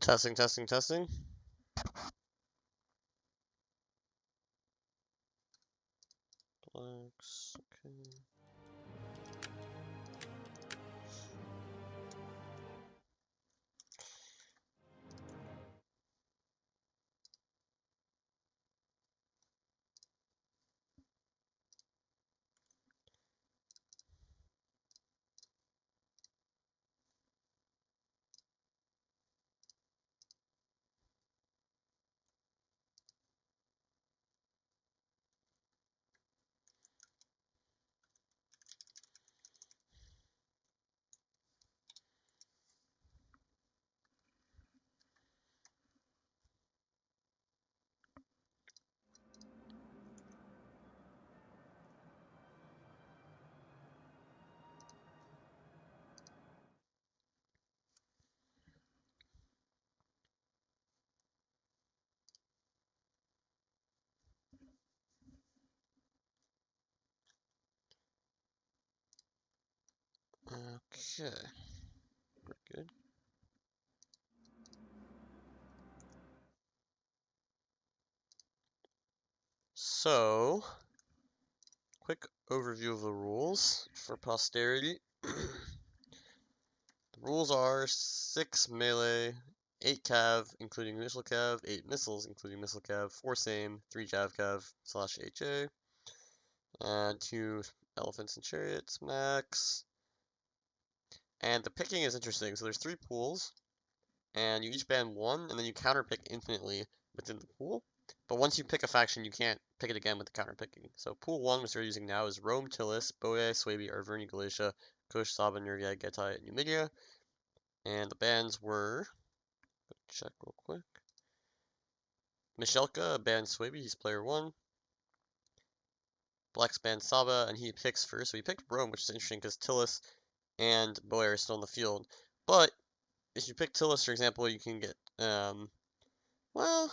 Testing, testing, testing. Bleks, okay. Okay, we're good. So, quick overview of the rules for posterity. The rules are 6 melee, 8 cav, including missile cav, 8 missiles, including missile cav, 4 same, 3 jav cav slash HA, and 2 elephants and chariots max. And the picking is interesting. So there's 3 pools, and you each ban 1, and then you counter pick infinitely within the pool. But once you pick a faction, you can't pick it again with the counter picking. So pool 1, which we're using now, is Rome, Tillis, Boei, Swabi, Arverni, Galatia, Kush, Saba, Nurgia, Getai, and Numidia. And the bans were, check real quick. Mishelka bans Swabi, he's player 1. Bleks bans Saba, and he picks first. So he picked Rome, which is interesting because Tillis and Boei are still in the field. But if you pick Tillis, for example, you can get, well,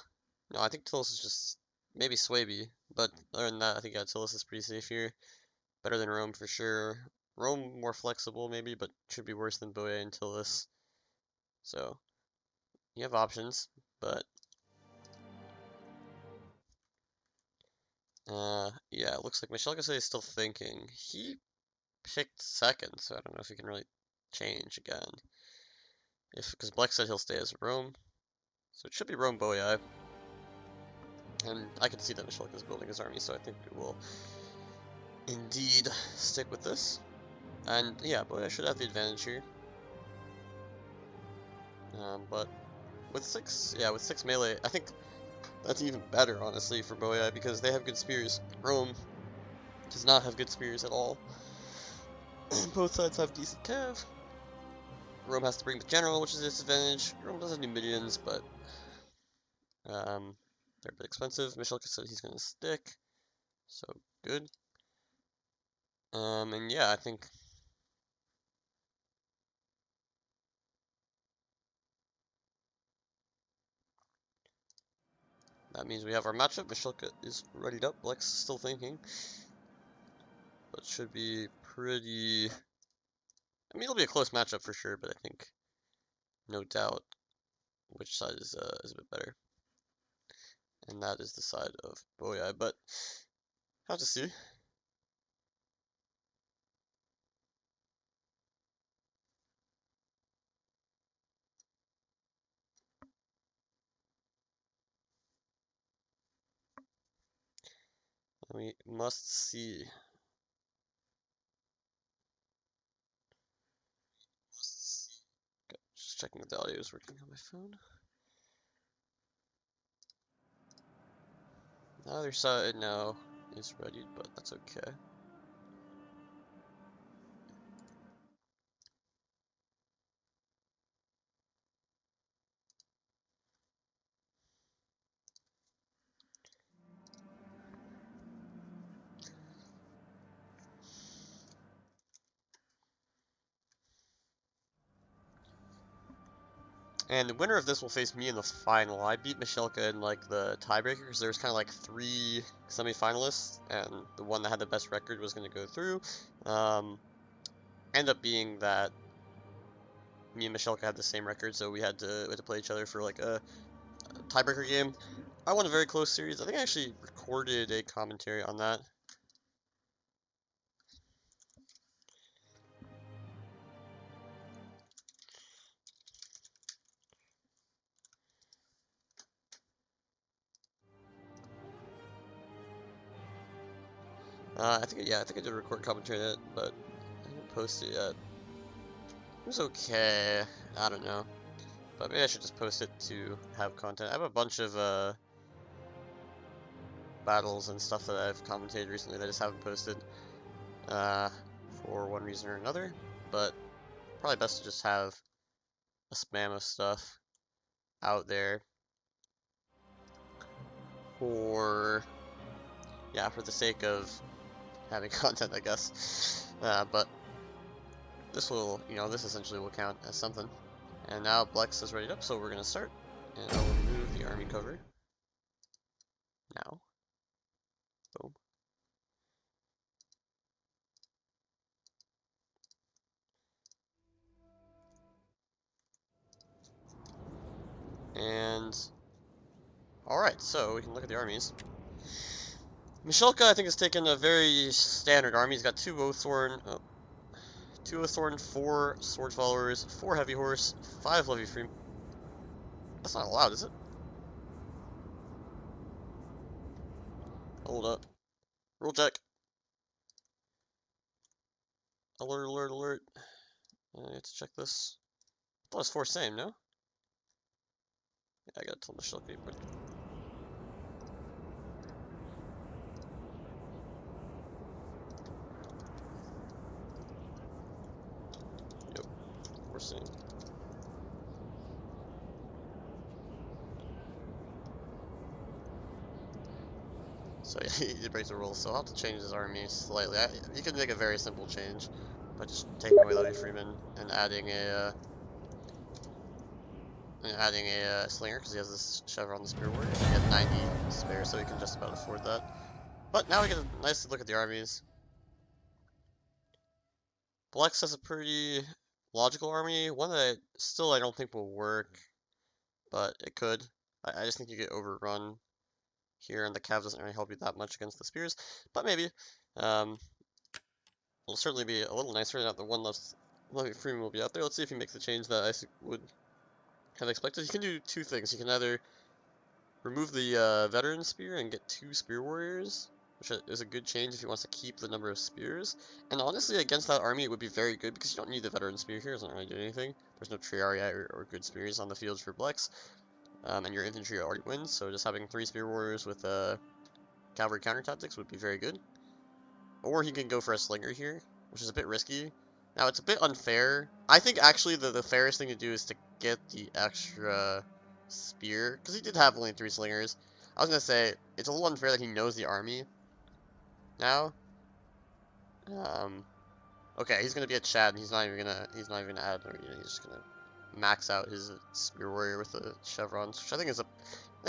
no, I think Tillis is just maybe Swaby, but other than that, I think Tillis is pretty safe here. Better than Rome for sure. Rome more flexible maybe, but should be worse than Boya and Tillis. So you have options, but yeah, it looks like Mishelka is still thinking. He picked second, so I don't know if he can really change again. If because Bleks said he'll stay as Rome, so it should be Rome Boya. And I can see that Mishelka is building his army, so I think we will indeed stick with this. And yeah, Boya should have the advantage here. But with six melee, I think that's even better, honestly, for Boya because they have good spears. Rome does not have good spears at all. Both sides have decent cav. Rome has to bring the general, which is a disadvantage. Rome doesn't do minions, but they're a bit expensive. Mishelka said he's gonna stick, so good. And yeah, I think that means we have our matchup. Mishelka is readied up. Bleks still thinking, but should be pretty. I mean, it'll be a close matchup for sure, but I think no doubt which side is a bit better, and that is the side of Boyai. But have to see. We must see. Okay, just checking if the audio is working on my phone. The other side now is ready, but that's okay. And the winner of this will face me in the final. I beat Mishelka in like the tiebreaker because there was kind of like 3 semi-finalists, and the one that had the best record was going to go through. End up being that me and Mishelka had the same record, so we had to play each other for like a tiebreaker game. I won a very close series. I think I actually recorded a commentary on that. I think I did record commentary on it, but I didn't post it yet. It was okay. I don't know, but maybe I should just post it to have content. I have a bunch of battles and stuff that I've commentated recently that I just haven't posted for one reason or another. But probably best to just have a spam of stuff out there for the sake of having content, I guess. But this will, this essentially will count as something. And now Bleks is ready up, so we're gonna start. And I will remove the army cover. Now. Boom. And alright, so we can look at the armies. Mishelka, I think, has taken a very standard army. He's got 2 Oathsworn, 4 Sword Followers, 4 Heavy Horse, 5 Levy Free. That's not allowed, is it? Hold up. Rule check. Alert, alert, alert. I have to check this. I thought it was 4 same, no? Yeah, I gotta tell Mishelka real quick. Yep, 4 same. So yeah, he did break the rules, so I'll have to change his army slightly. You can make a very simple change by just taking away Levy Freeman and adding a slinger, because he has this chevron on the spear warrior. He had 90 spare, so he can just about afford that. But now we get a nice look at the armies. Bleks has a pretty logical army, one that I don't think will work, but it could. I just think you get overrun here, and the cav doesn't really help you that much against the spears, but maybe. It'll certainly be a little nicer now that one less Levy Freeman will be out there. Let's see if he makes the change that I would have expected. He can do 2 things. He can either remove the veteran spear and get 2 spear warriors, which is a good change if he wants to keep the number of spears. And honestly, against that army, it would be very good because you don't need the veteran spear here. It doesn't really do anything. There's no Triarii or good spears on the field for Bleks. And your infantry already wins, so just having 3 spear warriors with cavalry counter tactics would be very good. Or he can go for a slinger here, which is a bit risky. Now, it's a bit unfair. I think actually the fairest thing to do is to get the extra spear, because he did have only 3 slingers. I was gonna say it's a little unfair that he knows the army now. Okay, he's gonna be a Chad, and he's not even gonna add an arena. He's just gonna max out his spear warrior with the chevrons, which I think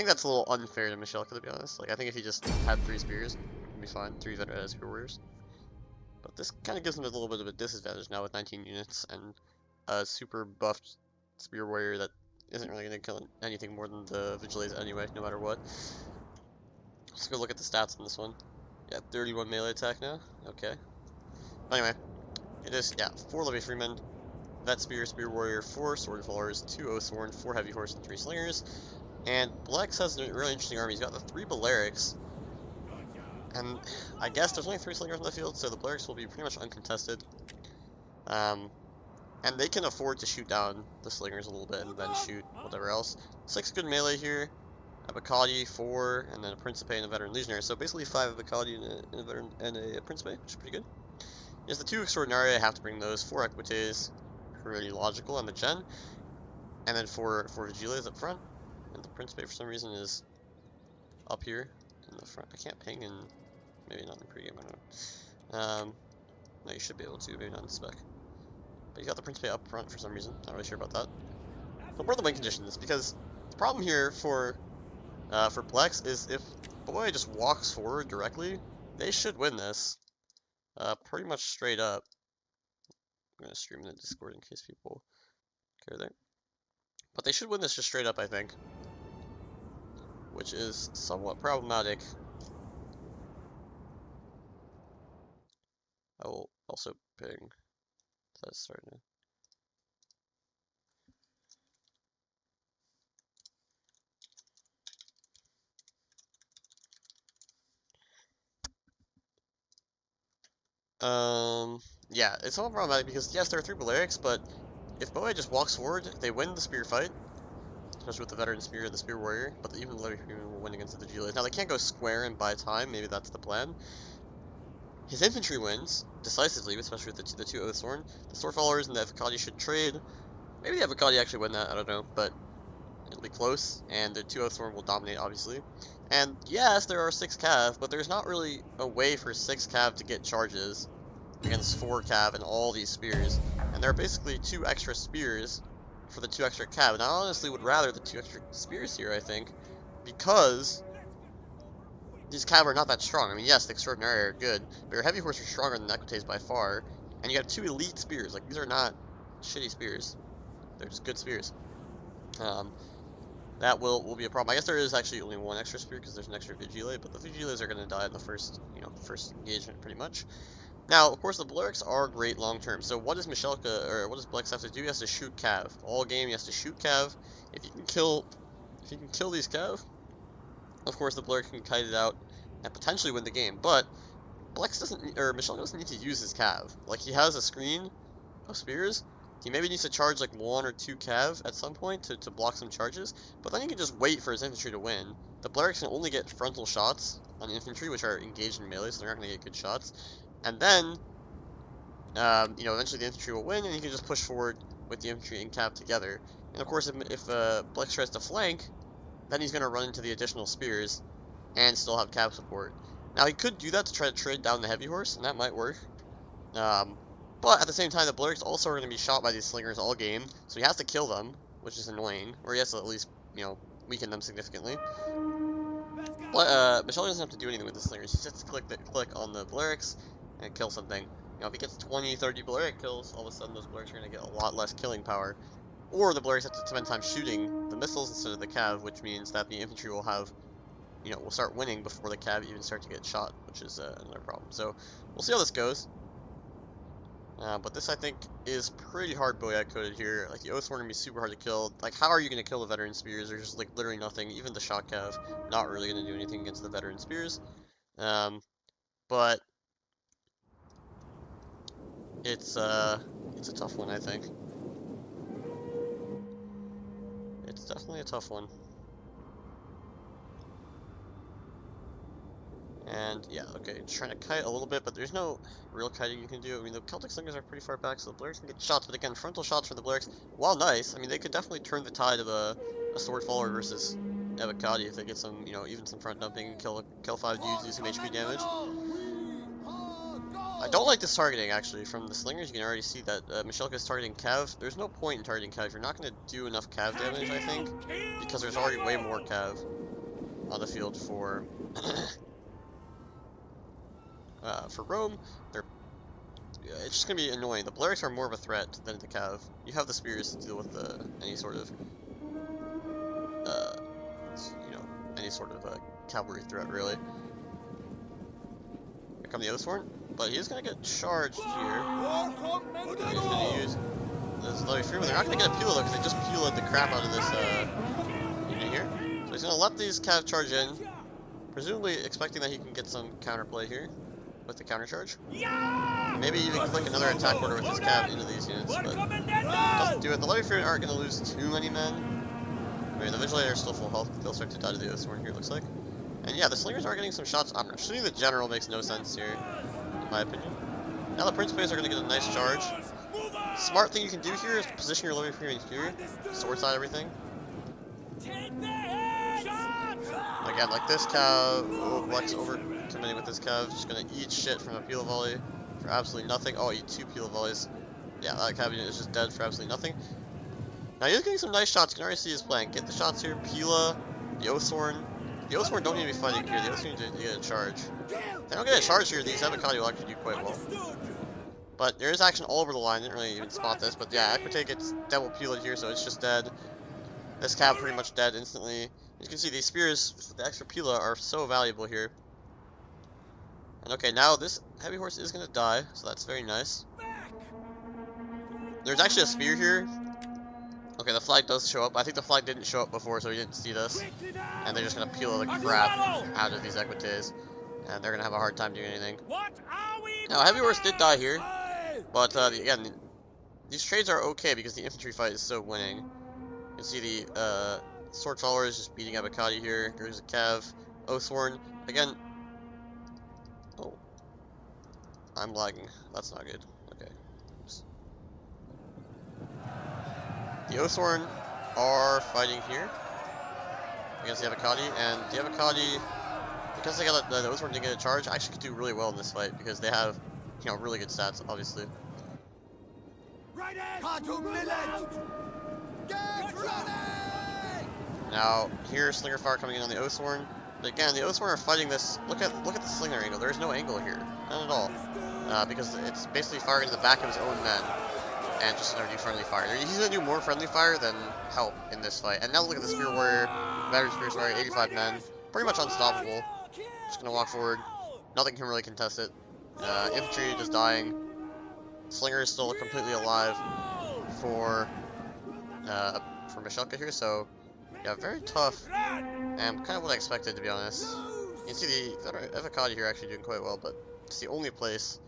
that's a little unfair to Mishelka, to be honest. Like, I think if he just had 3 spears, it'd be fine. 3 spear warriors. But this kind of gives him a little bit of a disadvantage now with 19 units and a super buffed spear warrior that isn't really going to kill anything more than the Vigiles anyway, no matter what. Let's go look at the stats on this one. Yeah, 31 melee attack now. Okay. But anyway, it is, 4 Levy Freemen, Vet Spear, Spear Warrior, 4 Sword Followers, 2 Oathsworn, 4 Heavy Horse, and 3 Slingers. And Bleks has a really interesting army. He's got the 3 Bleks. And I guess there's only 3 slingers on the field, so the Bleks will be pretty much uncontested. And they can afford to shoot down the slingers a little bit and then shoot whatever else. 6 good melee here, a Bacalli, 4, and then a Principe and a Veteran Legionary. So basically 5 Bacalli and a Veteran and a Principe, which is pretty good. There's the 2 Extraordinari, I have to bring those. 4 Equites, pretty logical, and the Gen. And then 4 Vigiles up front. And the Principe for some reason is up here in the front. I can't ping in, maybe not in the pregame, I don't know. No, you should be able to, maybe not in spec. But you got the Principe up front for some reason. Not really sure about that. But what are the win conditions? Because the problem here for Bleks is if Boy just walks forward directly, they should win this. Pretty much straight up. I'm gonna stream in the Discord in case people here there. But they should win this just straight up, I think. Which is somewhat problematic. I will also ping. That's starting to... Yeah, it's somewhat problematic because, yes, there are 3 Bleks, but if Boei just walks forward, they win the spear fight. Especially with the veteran spear and the spear warrior, but even the Levy Freeman will win against the Giles. Now, they can't go square and buy time, maybe that's the plan. His infantry wins, decisively, especially with the 2 Oathsworn. The Sword Followers and the Avocati should trade. Maybe the Avocati actually win that, I don't know, but it'll be close, and the 2 Oathsworn will dominate, obviously. And yes, there are 6 Cav, but there's not really a way for 6 Cav to get charges against 4 Cav and all these spears. And there are basically 2 extra spears for the 2 extra Cav. And I honestly would rather the 2 extra spears here, I think, because these Cav are not that strong. I mean, yes, the Extraordinary are good, but your Heavy Horse are stronger than Equites by far, and you have 2 elite spears. Like, these are not shitty spears. They're just good spears. That will be a problem. I guess there is actually only 1 extra spear because there's an extra Vigile, but the Vigiles are going to die in the first, first engagement pretty much. Now, of course, the Bleks are great long term. So what does Mishelka, or what does Bleks have to do? He has to shoot Cav. All game, he has to shoot Cav. If he can kill these Cav, of course, the Bleks can kite it out and potentially win the game. But Bleks doesn't, or Mishelka doesn't need to use his Cav. Like, he has a screen of spears. He maybe needs to charge like 1 or 2 Cav at some point to block some charges, but then he can just wait for his infantry to win. The Bleks can only get frontal shots on infantry, which are engaged in melee, so they're not going to get good shots. And then, eventually the infantry will win, and he can just push forward with the infantry and Cav together. And of course, if Bleks tries to flank, then he's going to run into the additional spears and still have Cav support. Now, he could do that to try to trade down the Heavy Horse, and that might work. But at the same time, the Bleks also are going to be shot by these slingers all game, so he has to kill them, which is annoying, or he has to at least, weaken them significantly. But Mishelka doesn't have to do anything with the slingers. He just click on the Bleks and kill something. If he gets 20, 30 Blek kills, all of a sudden those Bleks are going to get a lot less killing power. Or the Bleks have to spend time shooting the missiles instead of the Cav, which means that the infantry will have, will start winning before the Cav even start to get shot, which is another problem. So we'll see how this goes. But this, I think, is pretty hard Boyat coded here. Like, the Oathsworn are going to be super hard to kill. Like, how are you going to kill the veteran spears? There's just, like, literally nothing. Even the shot Cav, not really going to do anything against the veteran spears. But it's a tough one, I think. It's definitely a tough one. And, yeah, okay, just trying to kite a little bit, but there's no real kiting you can do. I mean, the Celtic Slingers are pretty far back, so the Bleks can get shots, but again, frontal shots from the Bleks, while nice, I mean, they could definitely turn the tide of a Sword Follower versus Avocati if they get some, even some front dumping, kill 5 dudes, do some HP damage. I don't like this targeting, actually, from the Slingers. You can already see that Mishelka is targeting Cav. There's no point in targeting Cav. You're not going to do enough Cav damage, I think, because there's already way more Cav on the field for... for Rome. It's just gonna be annoying. The Bleks are more of a threat than the Cav. You have the spears to deal with any sort of, cavalry threat, really. Here come the Oathsworn, but he's gonna get charged here. He's gonna use this Levy Freeman. They're not gonna get a peel though, because they just peeled the crap out of this unit here. So he's gonna let these Cav charge in, presumably expecting that he can get some counterplay here with the counter charge. Maybe even click another attack order with his Cav into these units, but doesn't do it. The Levy Freeman aren't going to lose too many men. I mean, the Vigilator is still full health, but they'll start to die to the Oathsworn here, it looks like. And yeah, the Slingers are getting some shots. I'm not shooting the General makes no sense here, in my opinion. Now the Principes are going to get a nice charge. Smart thing you can do here is position your Levy Freeman here, sword side everything. Again, like this Cav, Bleks over committing with this Cav, just gonna eat shit from a peel volley for absolutely nothing. Oh, eat 2 peel volleys. Yeah, that Cav unit is just dead for absolutely nothing. Now he's getting some nice shots. You can already see his plan. Get the shots here. Pila, the Oathsworn. The Oathsworn don't need to be fighting here. The Oathsworn need to get a charge. If they don't get a charge here, these Avocati will actually do quite well. But there is action all over the line. Didn't really even spot this, but yeah, Equite gets double peeled here, so it's just dead. This cav pretty much dead instantly. You can see these spears with the extra pila are so valuable here. And okay, now this heavy horse is gonna die, so that's very nice. There's actually a spear here. Okay, the flag does show up. I think the flag didn't show up before, so he didn't see this. And they're just gonna peel the crap out of these Equites. And they're gonna have a hard time doing anything. Now, heavy horse did die here. But again, these trades are okay because the infantry fight is so winning. You can see the sword followers just beating Abakati here. There's a Cav. Oathsworn. Again. Oh. I'm lagging. That's not good. Okay. Oops. The Oathsworn are fighting here against the Abakati, and the Abakati, because they got the Oathsworn didn't get a charge, actually could do really well in this fight because they have, you know, really good stats, obviously. Now, here's Slinger Fire coming in on the Oathsworn. But again, the Oathsworn are fighting this. Look at the Slinger angle. There's no angle here, none at all, because it's basically firing into the back of his own men, and just gonna do friendly fire. He's gonna do more friendly fire than help in this fight. And now look at the Spear Warrior, Battery Spear Warrior, 85 men, pretty much unstoppable. Just gonna walk forward. Nothing can really contest it. Infantry just dying. Slinger is still completely alive for Mishelka here, so yeah, very tough, and kind of what I expected, to be honest. You can see the Avocado here actually doing quite well, but it's the only place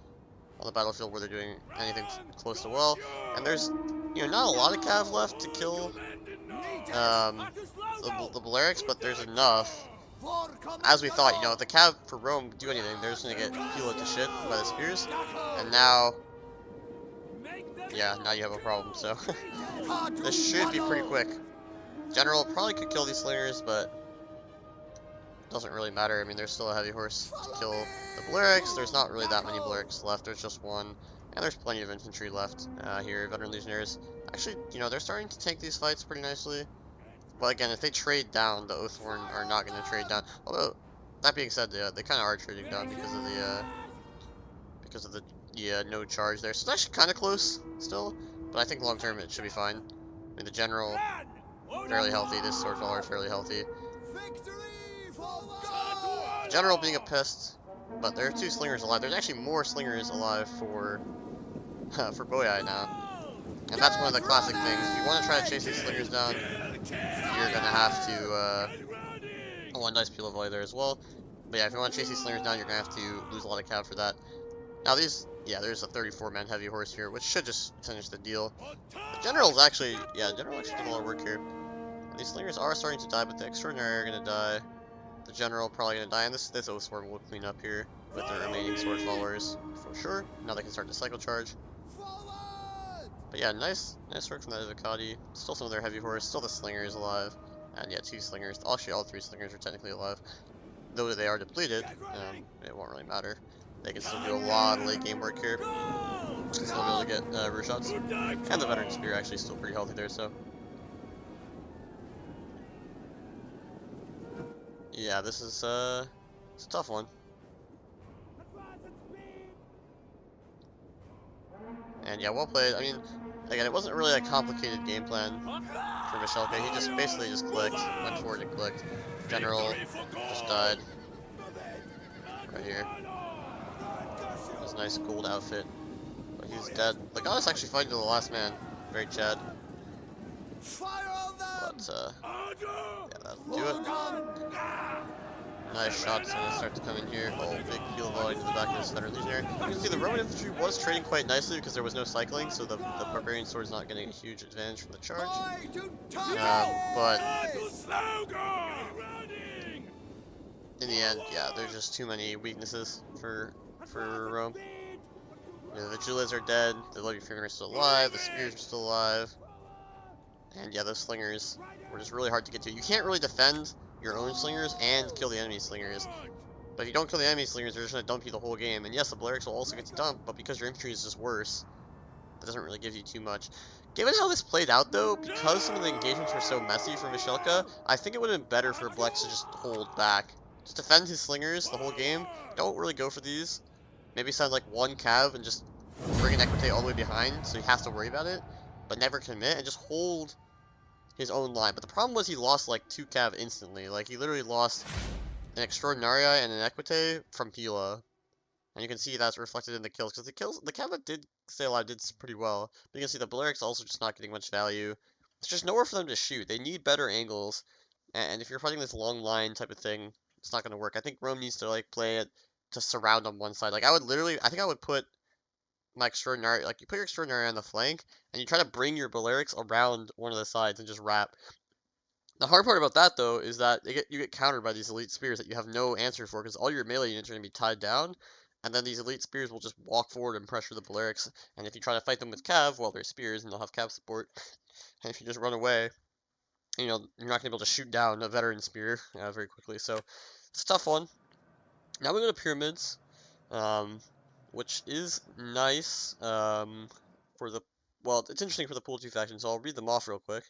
on the battlefield where they're doing anything close to well. And there's, you know, not a lot of cav left to kill the Bleks, but there's enough. As we thought, you know, if the cav for Rome do anything, they're just gonna get peeled to shit by the spears. And now, yeah, now you have a problem. So this should be pretty quick. General probably could kill these slingers, but doesn't really matter. I mean, there's still a heavy horse to kill the Bleks. There's not really that many Bleks left. There's just one, and there's plenty of infantry left here. Veteran Legionnaires, actually, you know, they're starting to tank these fights pretty nicely. But again, if they trade down, the Oathsworn are not going to trade down. Although, that being said, they kind of are trading down because of the no charge there. So it's actually kind of close still, but I think long term it should be fine. I mean, the general fairly healthy. This sword follower fairly healthy. The general being a pest, but there are 2 slingers alive. There's actually more slingers alive for Boyai now, and that's one of the classic things. If you want to try to chase these slingers down, you're gonna have to. Oh, a nice peel of volley there as well. But yeah, if you want to chase these slingers down, you're gonna have to lose a lot of cav for that. Now these, yeah, there's a 34-man heavy horse here, which should just finish the deal. The general's actually, yeah, general actually did a lot of work here. And these slingers are starting to die, but the extraordinary are gonna die. The general probably gonna die, and this Oathsworn will clean up here with the remaining sword followers for sure. Now they can start to cycle charge. But yeah, nice work from that Avocati. Still some of their heavy horse, still the slinger is alive. And yeah, 2 slingers. Actually, all 3 slingers are technically alive. Though they are depleted, it won't really matter. They can still do a lot of late game work here. Still be able to get root shots. And the Veteran Spear actually still pretty healthy there, so. Yeah, this is it's a tough one. And yeah, well played. I mean, again, it wasn't really a complicated game plan for Mishelka. He just basically just clicked, went forward and clicked. General just died right here. His nice gold outfit, but he's dead. The goddess actually fighting to the last man. Very Chad. But yeah, that'll do it. Nice shots gonna start to come in here. Oh, big heal volley to the back of his Veteran Legionnaire. You can see the Roman infantry was trading quite nicely because there was no cycling, so the barbarian sword is not getting a huge advantage from the charge. But in the end, yeah, there's just too many weaknesses for Rome. You know, the Julas are dead, the Levy Finger is still alive, the Spears are still alive, and yeah, those slingers were just really hard to get to. You can't really defend your own slingers and kill the enemy slingers. But if you don't kill the enemy slingers, they're just going to dump you the whole game. And yes, the Bleks will also get to dump, but because your infantry is just worse, that doesn't really give you too much. Given how this played out, though, because some of the engagements were so messy for Mishelka, I think it would have been better for Bleks to just hold back. Just defend his slingers the whole game. Don't really go for these. Maybe send like 1 cav and just bring an Equite all the way behind, so he has to worry about it, but never commit, and just hold his own line. But the problem was he lost like 2 cav instantly. Like, he literally lost an Extraordinaria and an Equite from Pila. And you can see that's reflected in the kills, because the cav that did stay alive did pretty well. But you can see the Bleks also just not getting much value. There's just nowhere for them to shoot. They need better angles, and if you're fighting this long line type of thing, it's not going to work. I think Rome needs to like play it to surround on one side. Like, I think I would put my Extraordinary, like, you put your Extraordinary on the flank, and you try to bring your Balearics around one of the sides and just wrap. The hard part about that, though, is that you get countered by these elite spears that you have no answer for, because all your melee units are going to be tied down, and then these elite spears will just walk forward and pressure the Balearics, and if you try to fight them with cav, well, they're spears, and they'll have cav support, and if you just run away, you know, you're not going to be able to shoot down a veteran spear very quickly, so it's a tough one. Now we go to pyramids, which is nice, for the, well, it's interesting for the pool 2 factions, so I'll read them off real quick.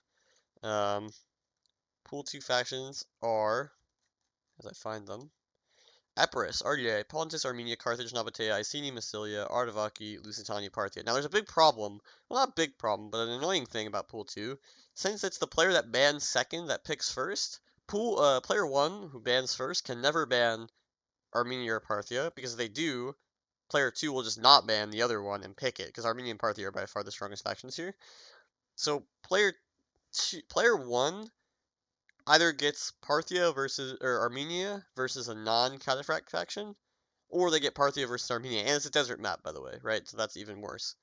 Pool 2 factions are, as I find them, Epirus, RDA, Pontus, Armenia, Carthage, Nabatea, Iceni, Massilia, Ardavaki, Lusitania, Parthia. Now there's a big problem, well, not a big problem, but an annoying thing about Pool 2. Since it's the player that bans second that picks first, player 1 who bans first can never ban Armenia or Parthia, because if they do, player 2 will just not ban the other one and pick it, because Armenia and Parthia are by far the strongest factions here. So player 1 either gets Parthia versus, or Armenia versus a non-Cataphract faction, or they get Parthia versus Armenia, and it's a desert map, by the way, right? So that's even worse.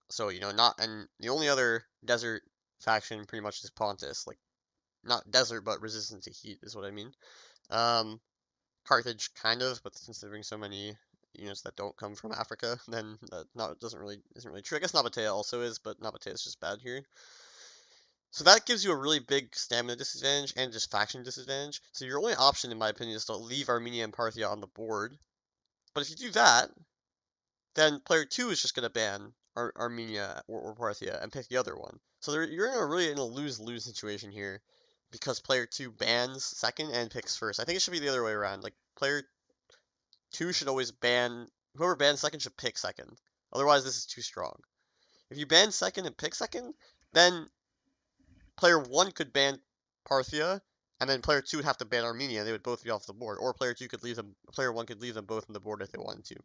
So, you know, and the only other desert faction pretty much is Pontus, like, not desert, but resistant to heat is what I mean. Carthage, kind of, but considering so many units that don't come from Africa, then that isn't really true. I guess Nabatea also is, but Nabatea is just bad here. So that gives you a really big stamina disadvantage and just faction disadvantage. So your only option, in my opinion, is to leave Armenia and Parthia on the board. But if you do that, then player 2 is just going to ban Armenia or Parthia and pick the other one. So you're really in a lose-lose situation here, because player 2 bans second and picks first. I think it should be the other way around. Like, player 2 should always ban, whoever bans second should pick second. Otherwise, this is too strong. If you ban second and pick second, then player 1 could ban Parthia, and then player 2 would have to ban Armenia, and they would both be off the board. Or player 1 could leave them both on the board if they wanted to.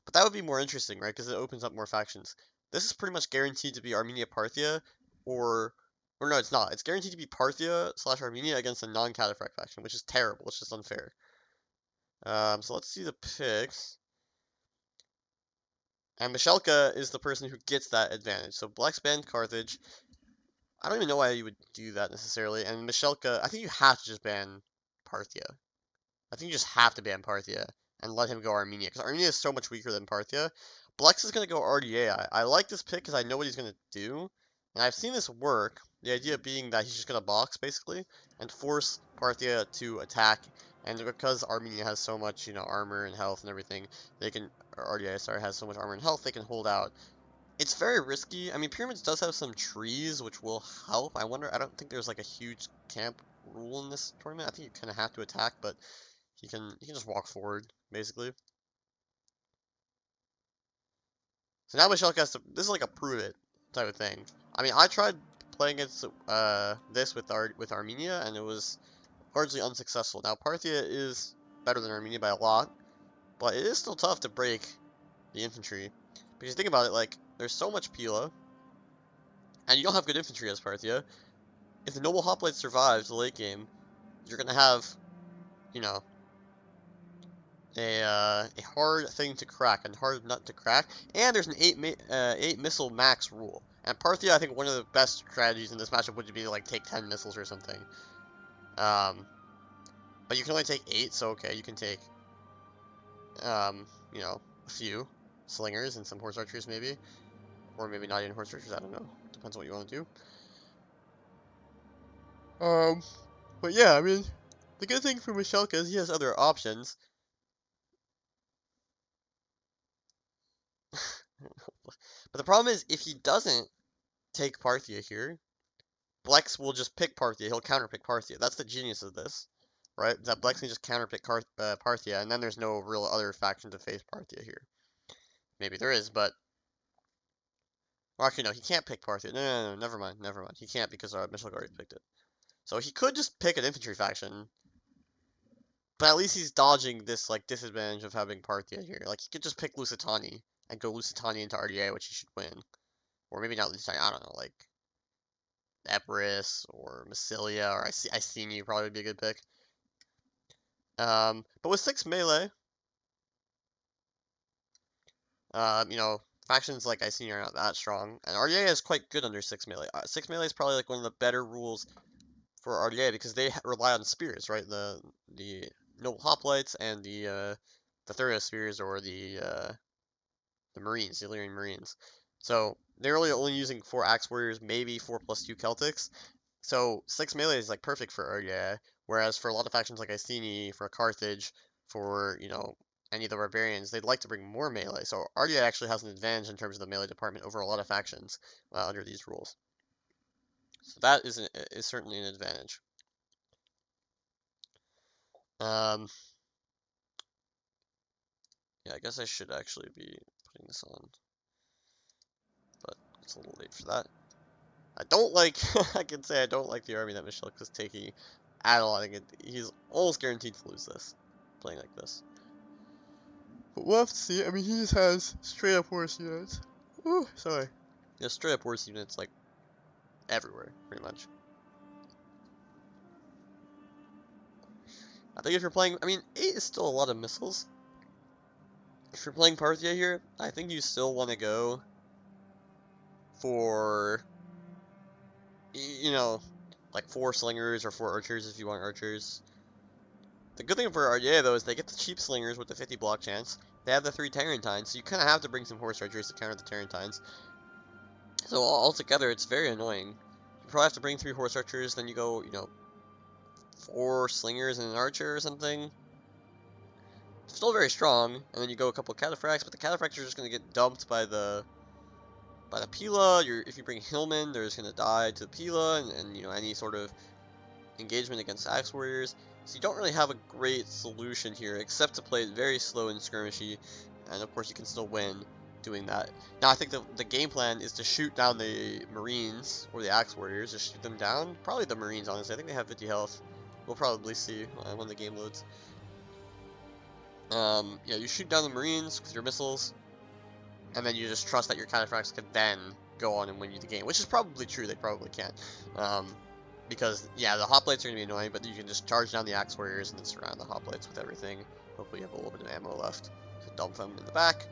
But that would be more interesting, right? Because it opens up more factions. This is pretty much guaranteed to be Armenia Parthia, or no, it's not. It's guaranteed to be Parthia / Armenia against a non-Cataphract faction, which is terrible. It's just unfair. So let's see the picks. And Mishelka is the person who gets that advantage. So Bleks banned Carthage. I don't even know why you would do that necessarily. And Mishelka, I think you have to just ban Parthia. I think you just have to ban Parthia and let him go Armenia, because Armenia is so much weaker than Parthia. Bleks is going to go RDA. I like this pick because I know what he's going to do, and I've seen this work. The idea being that he's just going to box, basically, and force Parthia to attack, and because Armenia has so much, you know, armor and health and everything, RDA, sorry, has so much armor and health, they can hold out. It's very risky. I mean, Pyramids does have some trees, which will help. I don't think there's like a huge camp rule in this tournament. I think you kind of have to attack, but he can just walk forward, basically. So now Mishelka has to, this is like a prove it type of thing. I mean, I tried playing against this with Armenia, and it was largely unsuccessful. Now Parthia is better than Armenia by a lot, but it is still tough to break the infantry. Because think about it, like, there's so much Pila, and you don't have good infantry as Parthia. If the Noble Hoplite survives the late game, you're gonna have, you know, a hard thing to crack, and hard nut to crack, and there's an 8 missile max rule. And Parthia, I think one of the best strategies in this matchup would be to, like, take 10 missiles or something. But you can only take 8, so okay, you can take, you know, a few slingers and some horse archers maybe, or maybe not even horse archers, I don't know, depends on what you want to do. But yeah, I mean, the good thing for Mishelka is he has other options. But the problem is, if he doesn't take Parthia here, Bleks will just pick Parthia. He'll counterpick Parthia. That's the genius of this, right? That Bleks can just counterpick Parthia, and then there's no real other faction to face Parthia here. maybe there is, but or actually no, he can't pick Parthia. No, never mind. He can't because Mishelka already picked it. So he could just pick an infantry faction, but at least he's dodging this like disadvantage of having Parthia here. Like he could just pick Lusitani and go Lusitani into RDA, which he should win. Or maybe not Lusitani, I don't know, like Epirus or Massilia or Iceni probably would be a good pick. But with 6 melee, you know, factions like Iceni are not that strong, and RDA is quite good under 6 melee. 6 melee is probably like one of the better rules for RDA because they rely on spears, right? The noble hoplites and the Thurio spears or the Marines, the Illyrian Marines. So they're really only using 4 Axe Warriors, maybe 4+2 Celtics. So 6 melee is like perfect for RDA, whereas for a lot of factions like Iceni, for Carthage, for, you know, any of the barbarians, they'd like to bring more melee. So RDA actually has an advantage in terms of the melee department over a lot of factions under these rules. So that is certainly an advantage. Um, yeah, I guess I should actually be putting this on, but it's a little late for that. I don't like, I can say I don't like the army that Mishelka's taking at all. I think he's almost guaranteed to lose this, playing like this. But we'll have to see. I mean, he just has straight up horse units. Ooh, sorry. Yeah, straight up horse units, like, everywhere, pretty much. I think if you're playing, I mean, 8 is still a lot of missiles. If you're playing Parthia here, I think you still want to go for, you know, like 4 slingers or 4 archers if you want archers. The good thing for RDA, though, is they get the cheap slingers with the 50 block chance. They have the 3 Tarentines, so you kind of have to bring some horse archers to counter the Tarentines. So altogether, it's very annoying. You probably have to bring 3 horse archers, then you go, you know, 4 slingers and an archer or something. Still very strong, and then you go a couple of cataphracts, but the cataphracts are just going to get dumped by the Pila. If you bring Hillman, they're just going to die to the Pila, and you know, any sort of engagement against Axe Warriors. So you don't really have a great solution here, except to play it very slow and skirmishy, and of course you can still win doing that. Now I think the game plan is to shoot down the Marines, or the Axe Warriors, just shoot them down. Probably the Marines, honestly. I think they have 50 health. We'll probably see when the game loads. Yeah, you shoot down the Marines with your missiles, and then you just trust that your cataphracts can then go on and win you the game, which is probably true. They probably can. Because, yeah, the hoplites are going to be annoying, but you can just charge down the Axe Warriors and then surround the hoplites with everything. Hopefully you have a little bit of ammo left to dump them in the back.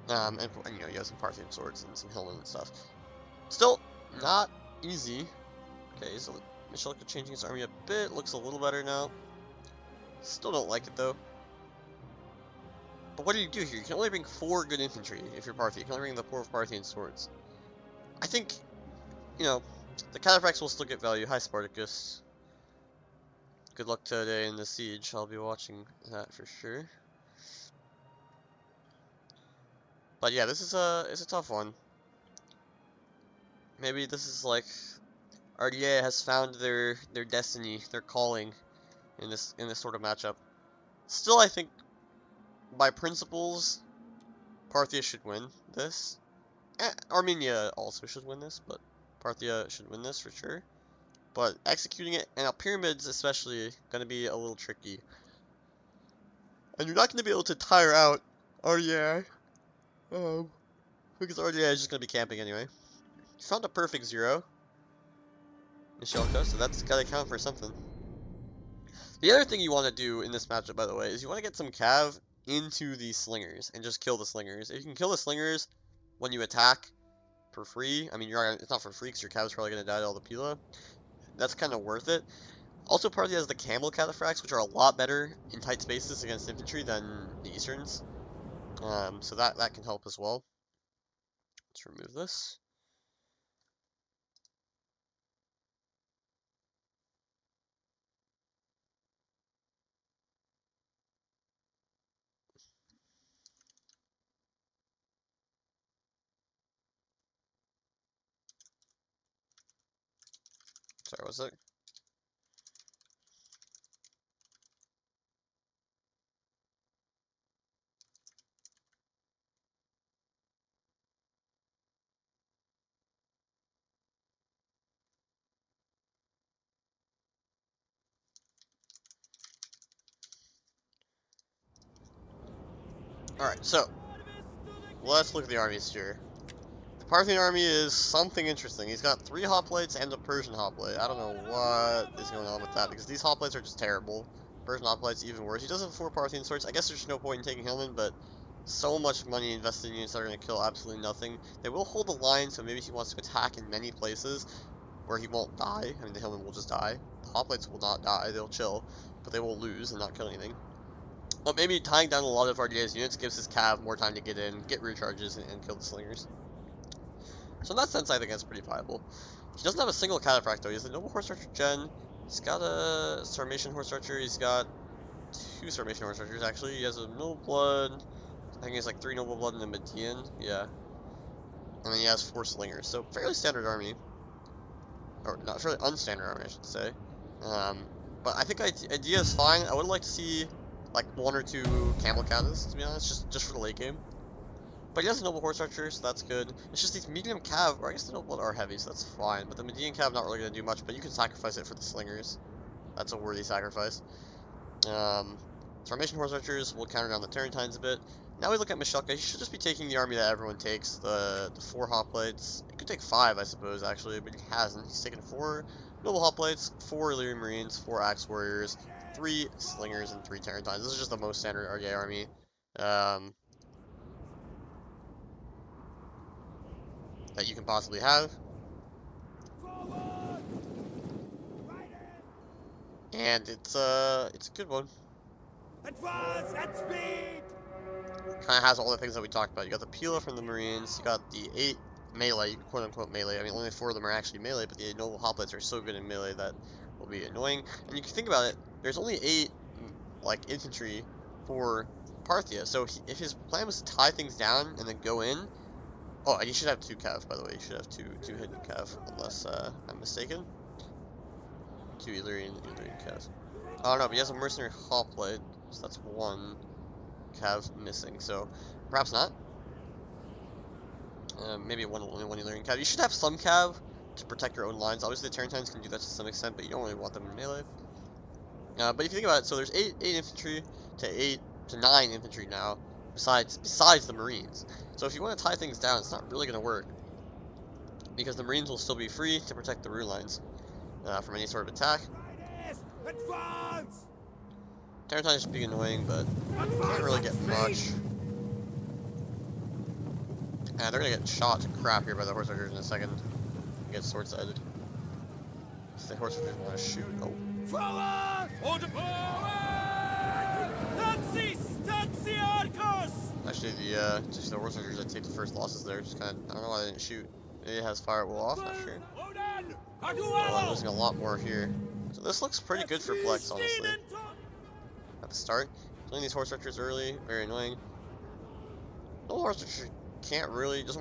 And you know, you have some Parthian swords and some Hillman and stuff. Still, not easy. Okay, so Mishelka changing his army a bit. Looks a little better now. Still don't like it, though. But what do you do here? You can only bring 4 good infantry if you're Parthi. You can only bring the 4 Parthian swords. I think, you know, the cataphracts will still get value. Hi, Spartacus. Good luck today in the siege. I'll be watching that for sure. But yeah, this is it's a tough one. Maybe this is like RDA has found their destiny, their calling in this sort of matchup. Still, I think by principles, Parthia should win this. Armenia also should win this, but Parthia should win this for sure. But executing it, and pyramids especially, going to be a little tricky. And you're not going to be able to tire out RDA, because RDA is just going to be camping anyway. You found a perfect 0, Mishelka, so that's got to count for something. The other thing you want to do in this matchup, by the way, is you want to get some cav into these slingers and just kill the slingers. If you can kill the slingers when you attack for free, I mean, it's not for free because your cav's probably going to die to all the Pila. That's kind of worth it. Also, Parthia has the camel cataphracts, which are a lot better in tight spaces against infantry than the Easterns. So that can help as well. Let's remove this. Sorry, what's that? Alright, so let's look at the armies here. The Parthian army is something interesting. He's got 3 hoplites and a Persian hoplite. I don't know what is going on with that, because these hoplites are just terrible. Persian hoplites even worse. He does have 4 Parthian swords. I guess there's no point in taking Hillman, but so much money invested in units that are going to kill absolutely nothing. They will hold the line, so maybe he wants to attack in many places where he won't die. I mean, the Hillman will just die. The hoplites will not die. They'll chill, but they will lose and not kill anything. But maybe tying down a lot of RDA's units gives his cav more time to get in, get recharges, and kill the slingers. So in that sense, I think that's pretty viable. He doesn't have a single cataphract though. He has a noble horse archer gen. He's got a Sarmatian horse archer. He's got 2 Sarmatian horse archers actually. He has a noble blood. I think he has like 3 noble blood and a Median. Yeah. And then he has 4 slingers. So fairly standard army. Or not fairly unstandard army, I should say. But I think idea is fine. I would like to see like 1 or 2 camel catas, to be honest, just for the late game. But he has a noble horse archer, so that's good. It's just these medium cav, or I guess the noble are heavy, so that's fine. But the median cav not really going to do much, but you can sacrifice it for the slingers. That's a worthy sacrifice. Formation horse archers will counter down the Tarentines a bit. Now we look at Mishelka. He should just be taking the army that everyone takes, the 4 hoplites. He could take 5, I suppose, actually, but he hasn't. He's taken 4 noble hoplites, 4 Illyrian Marines, 4 axe warriors, 3 slingers, and 3 Tarentines. This is just the most standard RDA army. That you can possibly have. And it's a good one. Advance at speed. Kind of has all the things that we talked about. You got the Pila from the Marines. You got the 8 melee, quote unquote melee. I mean, only 4 of them are actually melee, but the noble hoplites are so good in melee that will be annoying. And you can think about it. There's only 8 like infantry for Parthia. So if his plan was to tie things down and then go in. Oh, and you should have 2 cav, by the way. You should have two hidden cav, unless I'm mistaken. 2 Illyrian cav. Oh no, but he has a mercenary hoplite, so that's 1 cav missing. So perhaps not. Maybe only 1 Illyrian cav. You should have some cav to protect your own lines. Obviously, the Tarentines can do that to some extent, but you don't really want them in melee. But if you think about it, so there's 8 infantry to 9 infantry now, besides the Marines. So if you want to tie things down, it's not really going to work, because the Marines will still be free to protect the rear lines from any sort of attack. Tarentines should be annoying, but can't really get much. And they're going to get shot to crap here by the horse archers in a second. Get sword-sided. If the horse archers want to shoot, oh. Actually, just the horse archers that take the first losses there, just kind of, I don't know why they didn't shoot. Maybe it has fire will off, not sure. Oh, I'm losing a lot more here. So this looks pretty good for Bleks, honestly. At the start, killing these horse archers early, very annoying. No horse archer doesn't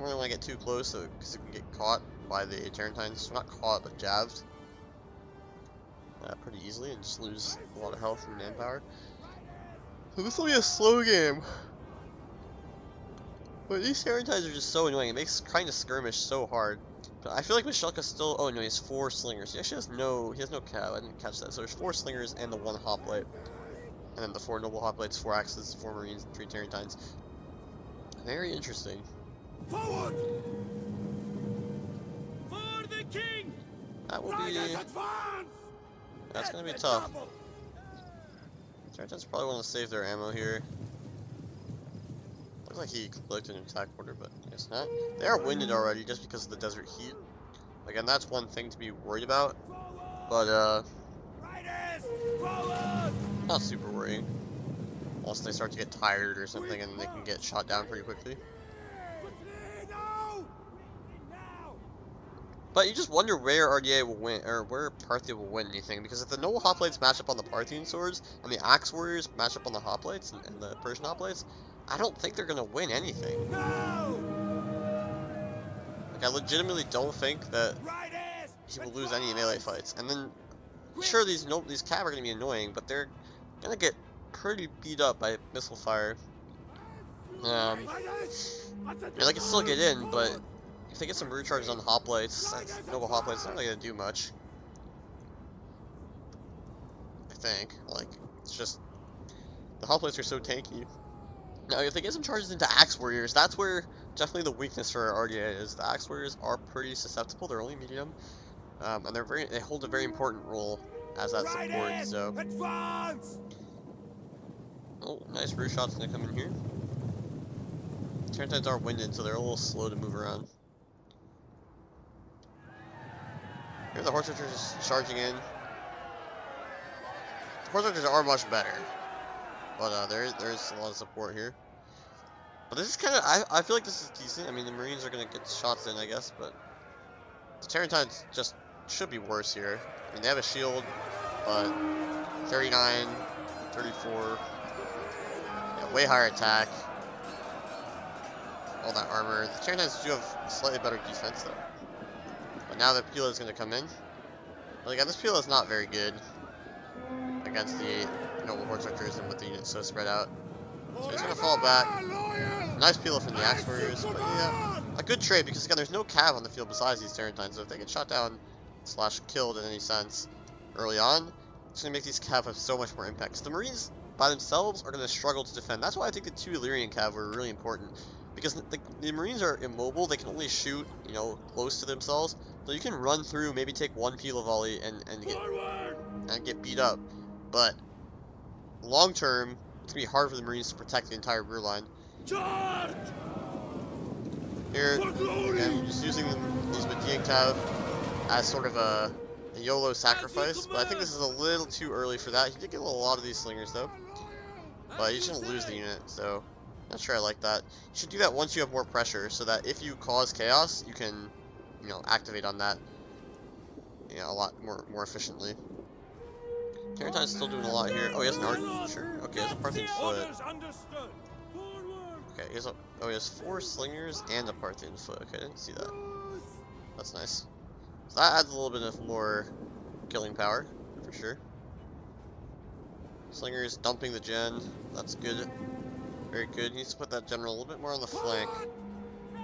really want to get too close, because it can get caught by the Tarentines. So not caught, but jabbed. Pretty easily, and just lose a lot of health and manpower. So this will be a slow game. But these Tarentines are just so annoying. It makes trying to skirmish so hard. But I feel like Mishelka still. Oh no, he has 4 slingers. He actually has no. He has no cav. I didn't catch that. So there's 4 slingers and the 1 hoplite, and then the 4 noble hoplites, 4 axes, 4 marines, and 3 Tarentines. Very interesting. Forward! For the king! That will be. That's gonna be tough. Tarentines probably want to save their ammo here. Looks like he clicked an attack order, but I guess not. They are winded already just because of the desert heat. Again, that's one thing to be worried about. But, not super worrying. Unless they start to get tired or something and they can get shot down pretty quickly. But you just wonder where RDA will win, or where Parthia will win anything, because if the noble hoplites match up on the Parthian swords, and the axe warriors match up on the hoplites, and the Persian hoplites, I don't think they're gonna win anything. Like, I legitimately don't think that he will lose any melee fights. And then, sure, these cav are gonna be annoying, but they're gonna get pretty beat up by missile fire. They can still get in, but if they get some recharges on the hoplites, noble hoplites, not really gonna do much. I think. Like, it's just the hoplites are so tanky. Now, if they get some charges into Axe Warriors, that's where definitely the weakness for RDA is. The Axe Warriors are pretty susceptible. They're only medium, and they hold a very important role as that support. Riders, So, advance! oh, nice rear shot's gonna come in here. Tyranids are winded, so they're a little slow to move around. Here the Horse Archers charging in. The Horse Archers are much better, but there's a lot of support here. But this is kind of, I feel like this is decent. I mean, the Marines are going to get shots in, I guess, but the Tyranids just should be worse here. I mean, they have a shield, but 39, 34, yeah, way higher attack, all that armor. The Tyranids do have slightly better defense, though. But now the Pila is going to come in. But again, this Pila is not very good against the Noble Horse Archers and with the units so spread out. So he's going to fall back. Nice Pila from the Axe Warriors, but yeah, a good trade because again, there's no cav on the field besides these Tyranids, so if they get shot down / killed in any sense early on, it's going to make these cav have so much more impact. Because the Marines by themselves are going to struggle to defend. That's why I think the 2 Illyrian cav were really important. Because the Marines are immobile, they can only shoot, you know, close to themselves. So you can run through, maybe take 1 Pila volley and get beat up. But long term, it's going to be hard for the Marines to protect the entire rear line. Charge! Here, again, just using these Median cav as sort of a YOLO sacrifice, but I think this is a little too early for that. He did get a lot of these slingers though, but you shouldn't lose the unit, so not sure I like that. You should do that once you have more pressure, so that if you cause chaos, you can, you know, activate on that, you know, a lot more efficiently. Tyranids still doing a lot here. Oh, he has an archer. Okay, he has a Parthian foot. Okay, he has 4 slingers and a Parthian foot. Okay, I didn't see that. That's nice. So that adds a little bit of more killing power, for sure. Slingers dumping the gen. That's good. Very good. He needs to put that general a little bit more on the flank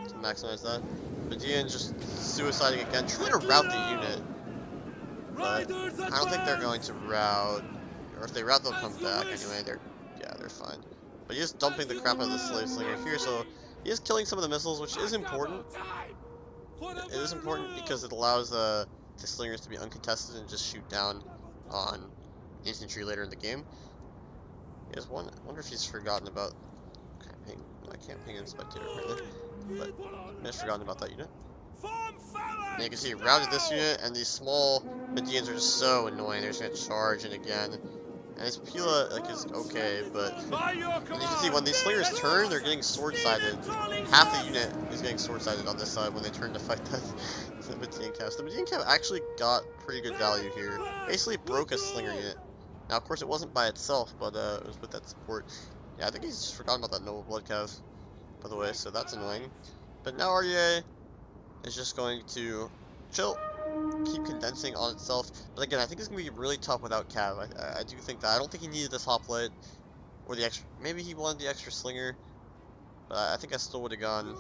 to maximize that. Median just suiciding again, trying to route the unit. But I don't think they're going to route. Or if they route, they'll come back anyway. They're fine. But he is dumping the crap out of the slave slinger here, so he is killing some of the missiles, which is important. It is important because it allows the slingers to be uncontested and just shoot down on infantry later in the game. He has one. I wonder if he's forgotten about. I can't ping in spectator apparently, but he has forgotten about that unit. And you can see he routed this unit, and these small Medians are just so annoying. They're just gonna charge in again. And his Pila like is okay, but and you can see when these slingers turn, they're getting sword-sided. Half the unit is getting sword-sided on this side when they turn to fight the Median cav. So the Median cav actually got pretty good value here. Basically broke a slinger unit. Now, of course, it wasn't by itself, but it was with that support. Yeah, I think he's just forgotten about that Noble Blood cav, by the way, so that's annoying. But now RDA is just going to chill. Keep condensing on itself, but again, I think it's gonna be really tough without cav. I do think that. I don't think he needed this hoplite or the extra. Maybe he wanted the extra slinger, but I think I still would have gone.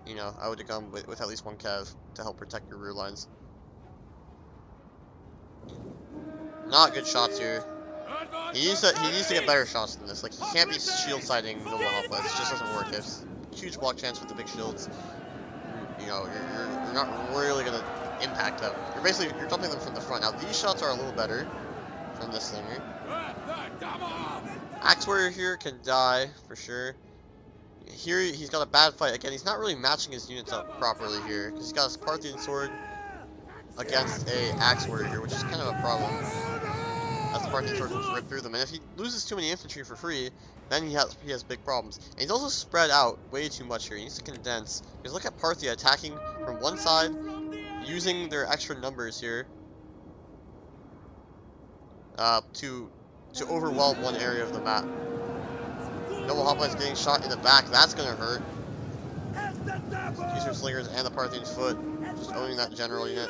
You know, I would have gone with at least 1 cav to help protect your rear lines. Not good shots here. He needs to get better shots than this. Like, he can't be shield siding Noble hoplites. It just doesn't work. There's huge block chance with the big shields. You know, you're not really gonna impact them. You're dumping them from the front. Now these shots are a little better from this slinger. Axe Warrior here can die for sure. Here he's got a bad fight. Again, he's not really matching his units up properly here because he's got his Parthian sword against a Axe Warrior here, which is kind of a problem. As the Parthian sword can rip through them, and if he loses too many infantry for free, then he has big problems. And he's also spread out way too much here. He needs to condense. Because look at Parthia attacking from one side, using their extra numbers here to overwhelm one area of the map. Noble hoplites getting shot in the back. That's gonna hurt. Use your slingers and the Parthian foot, just owning that general unit.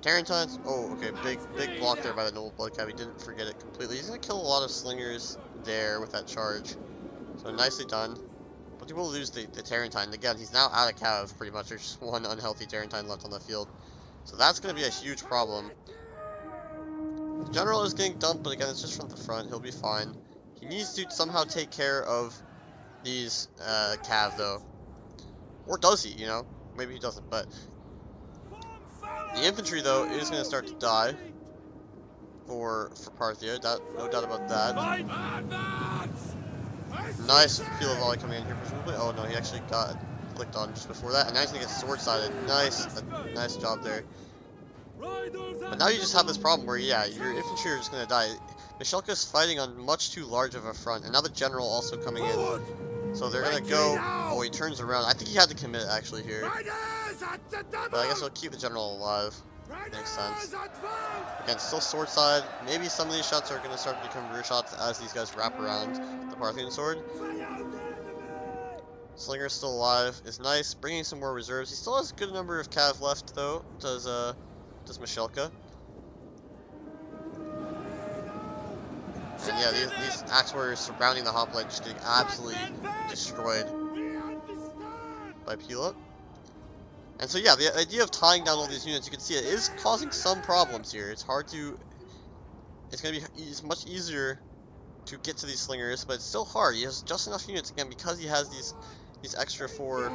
Tyranids, oh, okay, big block there by the Noble Blood cav. He didn't forget it completely. He's gonna kill a lot of slingers there with that charge. So nicely done. But he will lose the Tyrantine. Again, he's now out of cav pretty much. There's just 1 unhealthy Tyrantine left on the field. So that's gonna be a huge problem. The general is getting dumped, but again, it's just from the front. He'll be fine. He needs to somehow take care of these cav though. Or does he, you know? Maybe he doesn't, but the infantry though is going to start to die for Parthia, no doubt about that. Nice Pila volley coming in here presumably. Oh no, he actually got clicked on just before that, and now he's going to get sword-sided. Nice job there. But now you just have this problem where, yeah, your infantry are just going to die. Mishelka's fighting on much too large of a front, and now the general also coming in. So they're going to go... Oh, he turns around. I think he had to commit, actually, here. But I guess he'll keep the general alive. Makes sense. Again, still sword side. Maybe some of these shots are going to start to become rear shots as these guys wrap around the Parthian sword. Slinger's still alive. Is nice. Bringing some more reserves. He still has a good number of cav left, though. Does Mishelka. And yeah, these axe warriors surrounding the hoplite just getting absolutely destroyed by Pila. And so yeah, the idea of tying down all these units, you can see it is causing some problems here. It's hard to... It's much easier to get to these slingers, but it's still hard. He has just enough units, again, because he has these extra 4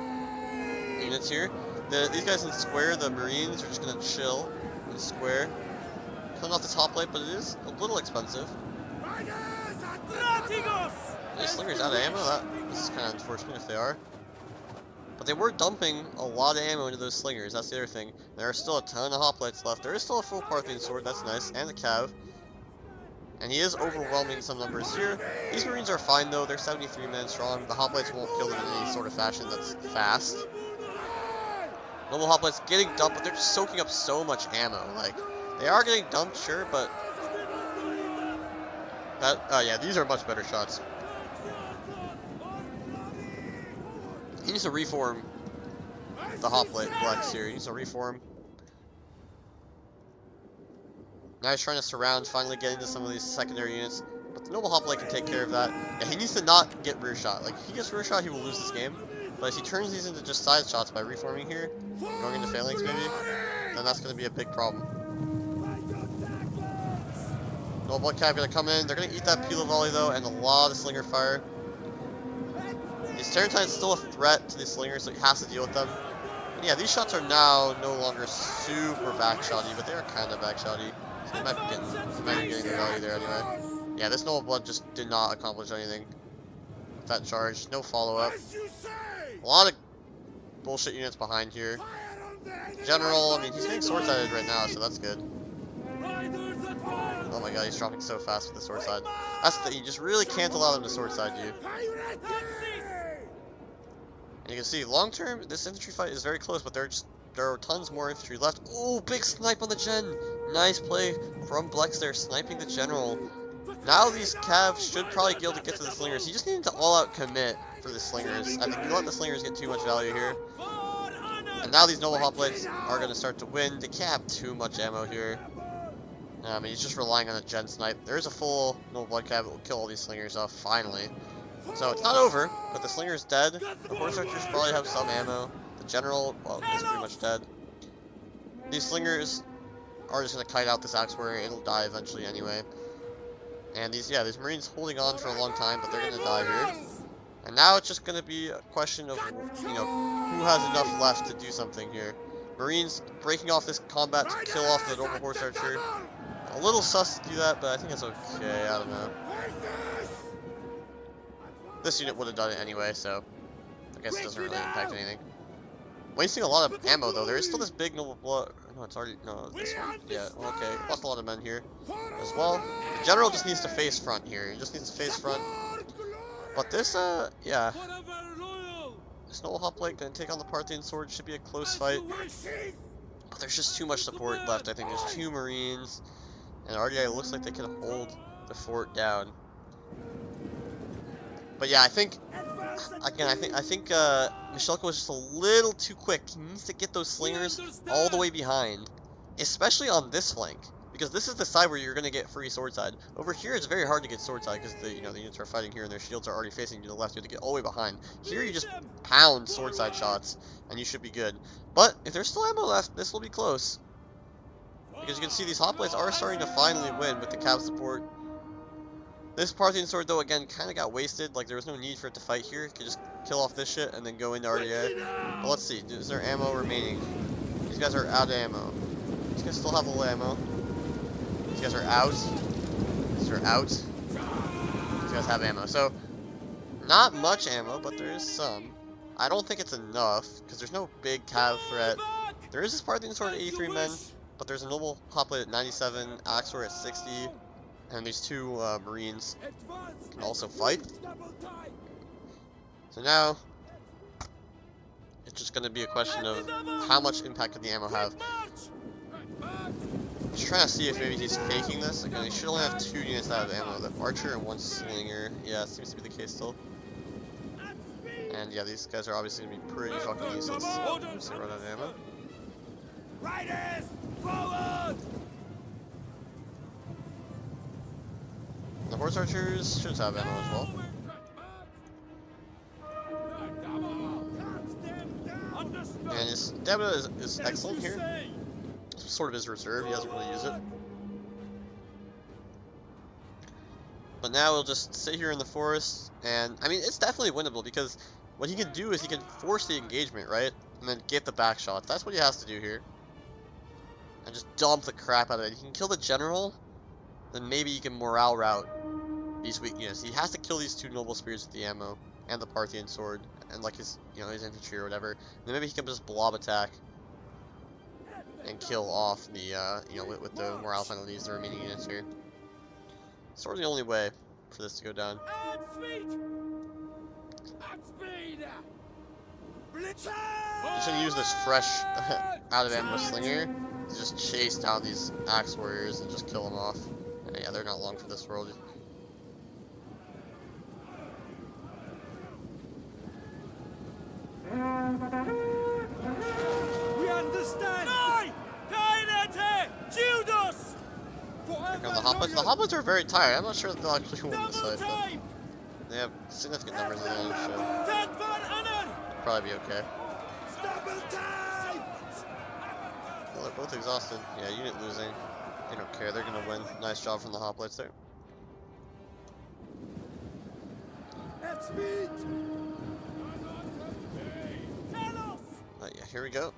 units here. These guys in square, the Marines, are just going to chill in square. Killing off this hoplite, but it is a little expensive. These slingers out of ammo? This is kind of unfortunate if they are. But they were dumping a lot of ammo into those slingers, that's the other thing. There are still a ton of hoplites left. There is still a full Parthian sword, that's nice, and a cav. And he is overwhelming some numbers here. These Marines are fine though, they're 73 men strong. The hoplites won't kill them in any sort of fashion that's fast. Normal hoplites getting dumped, but they're just soaking up so much ammo. Like, they are getting dumped, sure, but... yeah, these are much better shots. He needs to reform the hoplite Bleks here. He needs to reform. Now he's trying to surround, finally get into some of these secondary units. But the noble hoplite can take care of that. Yeah, he needs to not get rear shot. Like, if he gets rear shot, he will lose this game. But if he turns these into just side shots by reforming here, going into phalanx maybe, then that's going to be a big problem. Noble cav going to come in. They're going to eat that Pila volley though, and a lot of slinger fire. These Tarentine's still a threat to the slingers, so he has to deal with them. And yeah, these shots are now no longer super backshotty, but they are kind of backshotty. So he might be getting the value there anyway. Yeah, this Noble Blood just did not accomplish anything with that charge. No follow-up. A lot of bullshit units behind here. General, I mean, he's getting sword-sided right now, so that's good. Oh my god, he's dropping so fast with the sword side. That's the thing, you just really can't allow them to sword side you. And you can see, long term, this infantry fight is very close, but there are tons more infantry left. Oh, big snipe on the gen! Nice play from Bleks there, sniping the general. Now these calves should probably be able to get to the slingers. He just needed to all-out commit for the slingers. I think he let the slingers get too much value here. And now these noble hoplites are going to start to win. They can't have too much ammo here. I mean, he's just relying on a gen snipe. There is a full noble blood cab that will kill all these slingers off, finally. So it's not over, but the slinger's dead. The horse archers probably have some ammo. The general, well, is pretty much dead. These slingers are just going to kite out this axe warrior. It'll die eventually anyway. And these Marines holding on for a long time, but they're going to die here. And now it's just going to be a question of, you know, who has enough left to do something here. Marines breaking off this combat to kill off the noble horse archer. A little sus to do that, but I think it's okay. I don't know. This unit would have done it anyway, so I guess it doesn't really impact anything. Wasting a lot of ammo though. There is still this big noble blood. No, it's already this one. Yeah, okay. Lost a lot of men here as well. The general just needs to face front here. He just needs to face front. But this, yeah. This noble hoplite gonna take on the Parthian sword. Should be a close fight. But there's just too much support left. I think there's 2 Marines, and RDI looks like they can hold the fort down. But yeah, I think Mishelka was just a little too quick. He needs to get those slingers all the way behind, especially on this flank, because this is the side where you're going to get free sword side. Over here, it's very hard to get sword side because the units are fighting here and their shields are already facing to the left. You have to get all the way behind. Here, you just pound sword side shots and you should be good. But if there's still ammo left, this will be close, because you can see these hoplites are starting to finally win with the cav support. This Parthian sword, though, again, kind of got wasted. Like, there was no need for it to fight here. It could just kill off this shit and then go into RDA. But let's see. Is there ammo remaining? These guys are out of ammo. These guys still have a little ammo. These guys are out. These are out. These guys have ammo. So, not much ammo, but there is some. I don't think it's enough, because there's no big cav threat. There is this Parthian sword at 83 men, but there's a noble hoplite at 97, Axor at 60, and these two Marines can also fight. So now, it's just going to be a question of how much impact can the ammo have. I'm just trying to see if maybe he's faking this. Again, he should only have 2 units out of ammo, the archer and 1 slinger. Yeah, it seems to be the case still. And yeah, these guys are obviously going to be pretty fucking useless. Just run out of ammo. Riders, forward! The horse archers should have ammo as well. And his stamina is excellent here. It's sort of his reserve, he doesn't really use it. But now we'll just sit here in the forest, and I mean, it's definitely winnable because what he can do is he can force the engagement, right? And then get the back shots. That's what he has to do here. And just dump the crap out of it. He can kill the general, then maybe he can morale route these weak units. He has to kill these 2 noble spears with the ammo and the Parthian sword and like his, his infantry or whatever. And then maybe he can just blob attack and kill off the, with the morale penalties, the remaining units here. Sort of the only way for this to go down. He's gonna use this fresh out of ammo slinger to just chase down these axe warriors and just kill them off. And yeah, they're not long for this world. We understand. Judas. Here come the hoplites. The hoplites are very tired. I'm not sure that they'll actually win this fight, but they have significant numbers of the enemy, so they'll probably be okay. Well, they're both exhausted. Yeah, unit losing. They don't care. They're gonna win. Nice job from the hoplites there. Yeah, here we go.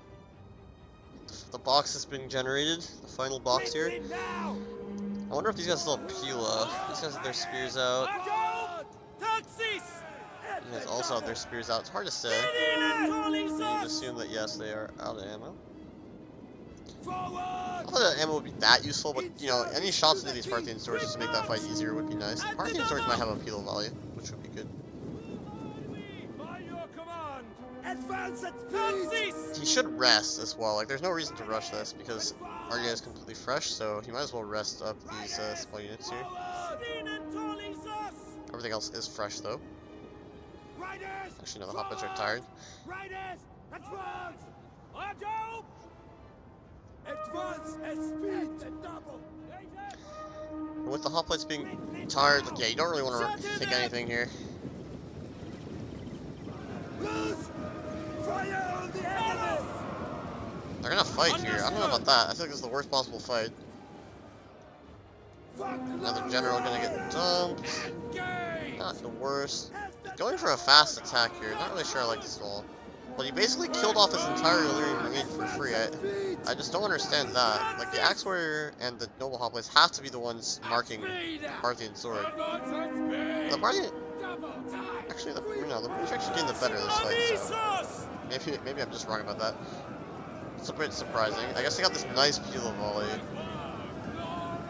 The box has been generated. The final box here. I wonder if these guys still have Pila. These guys have their spears out. These guys also have their spears out. It's hard to say. You need to assume that yes, they are out of ammo. I thought that ammo would be that useful, but any shots into these Parthian swords just to make that fight easier would be nice. Parthian swords might have a Pila value, which would be good. He should rest as well. Like, there's no reason to rush this because RDA is completely fresh, so he might as well rest up these small units here. Everything else is fresh though. Actually, no, the hoplites are tired. With the hoplites being tired, like, yeah, you don't really want to take anything here. They're gonna fight here. I don't know about that. I feel like this is the worst possible fight. Another general gonna get dumped. Not the worst. Going for a fast attack here. Not really sure I like this at all. But he basically killed off his entire Illyrian brigade for free. I just don't understand that. Like, the Axe Warrior and the Noble Hoplites have to be the ones marking the Parthian sword. The Parthian... Actually, the British actually getting the better of this fight, so... Maybe I'm just wrong about that. It's a bit surprising. I guess they got this nice Pila volley.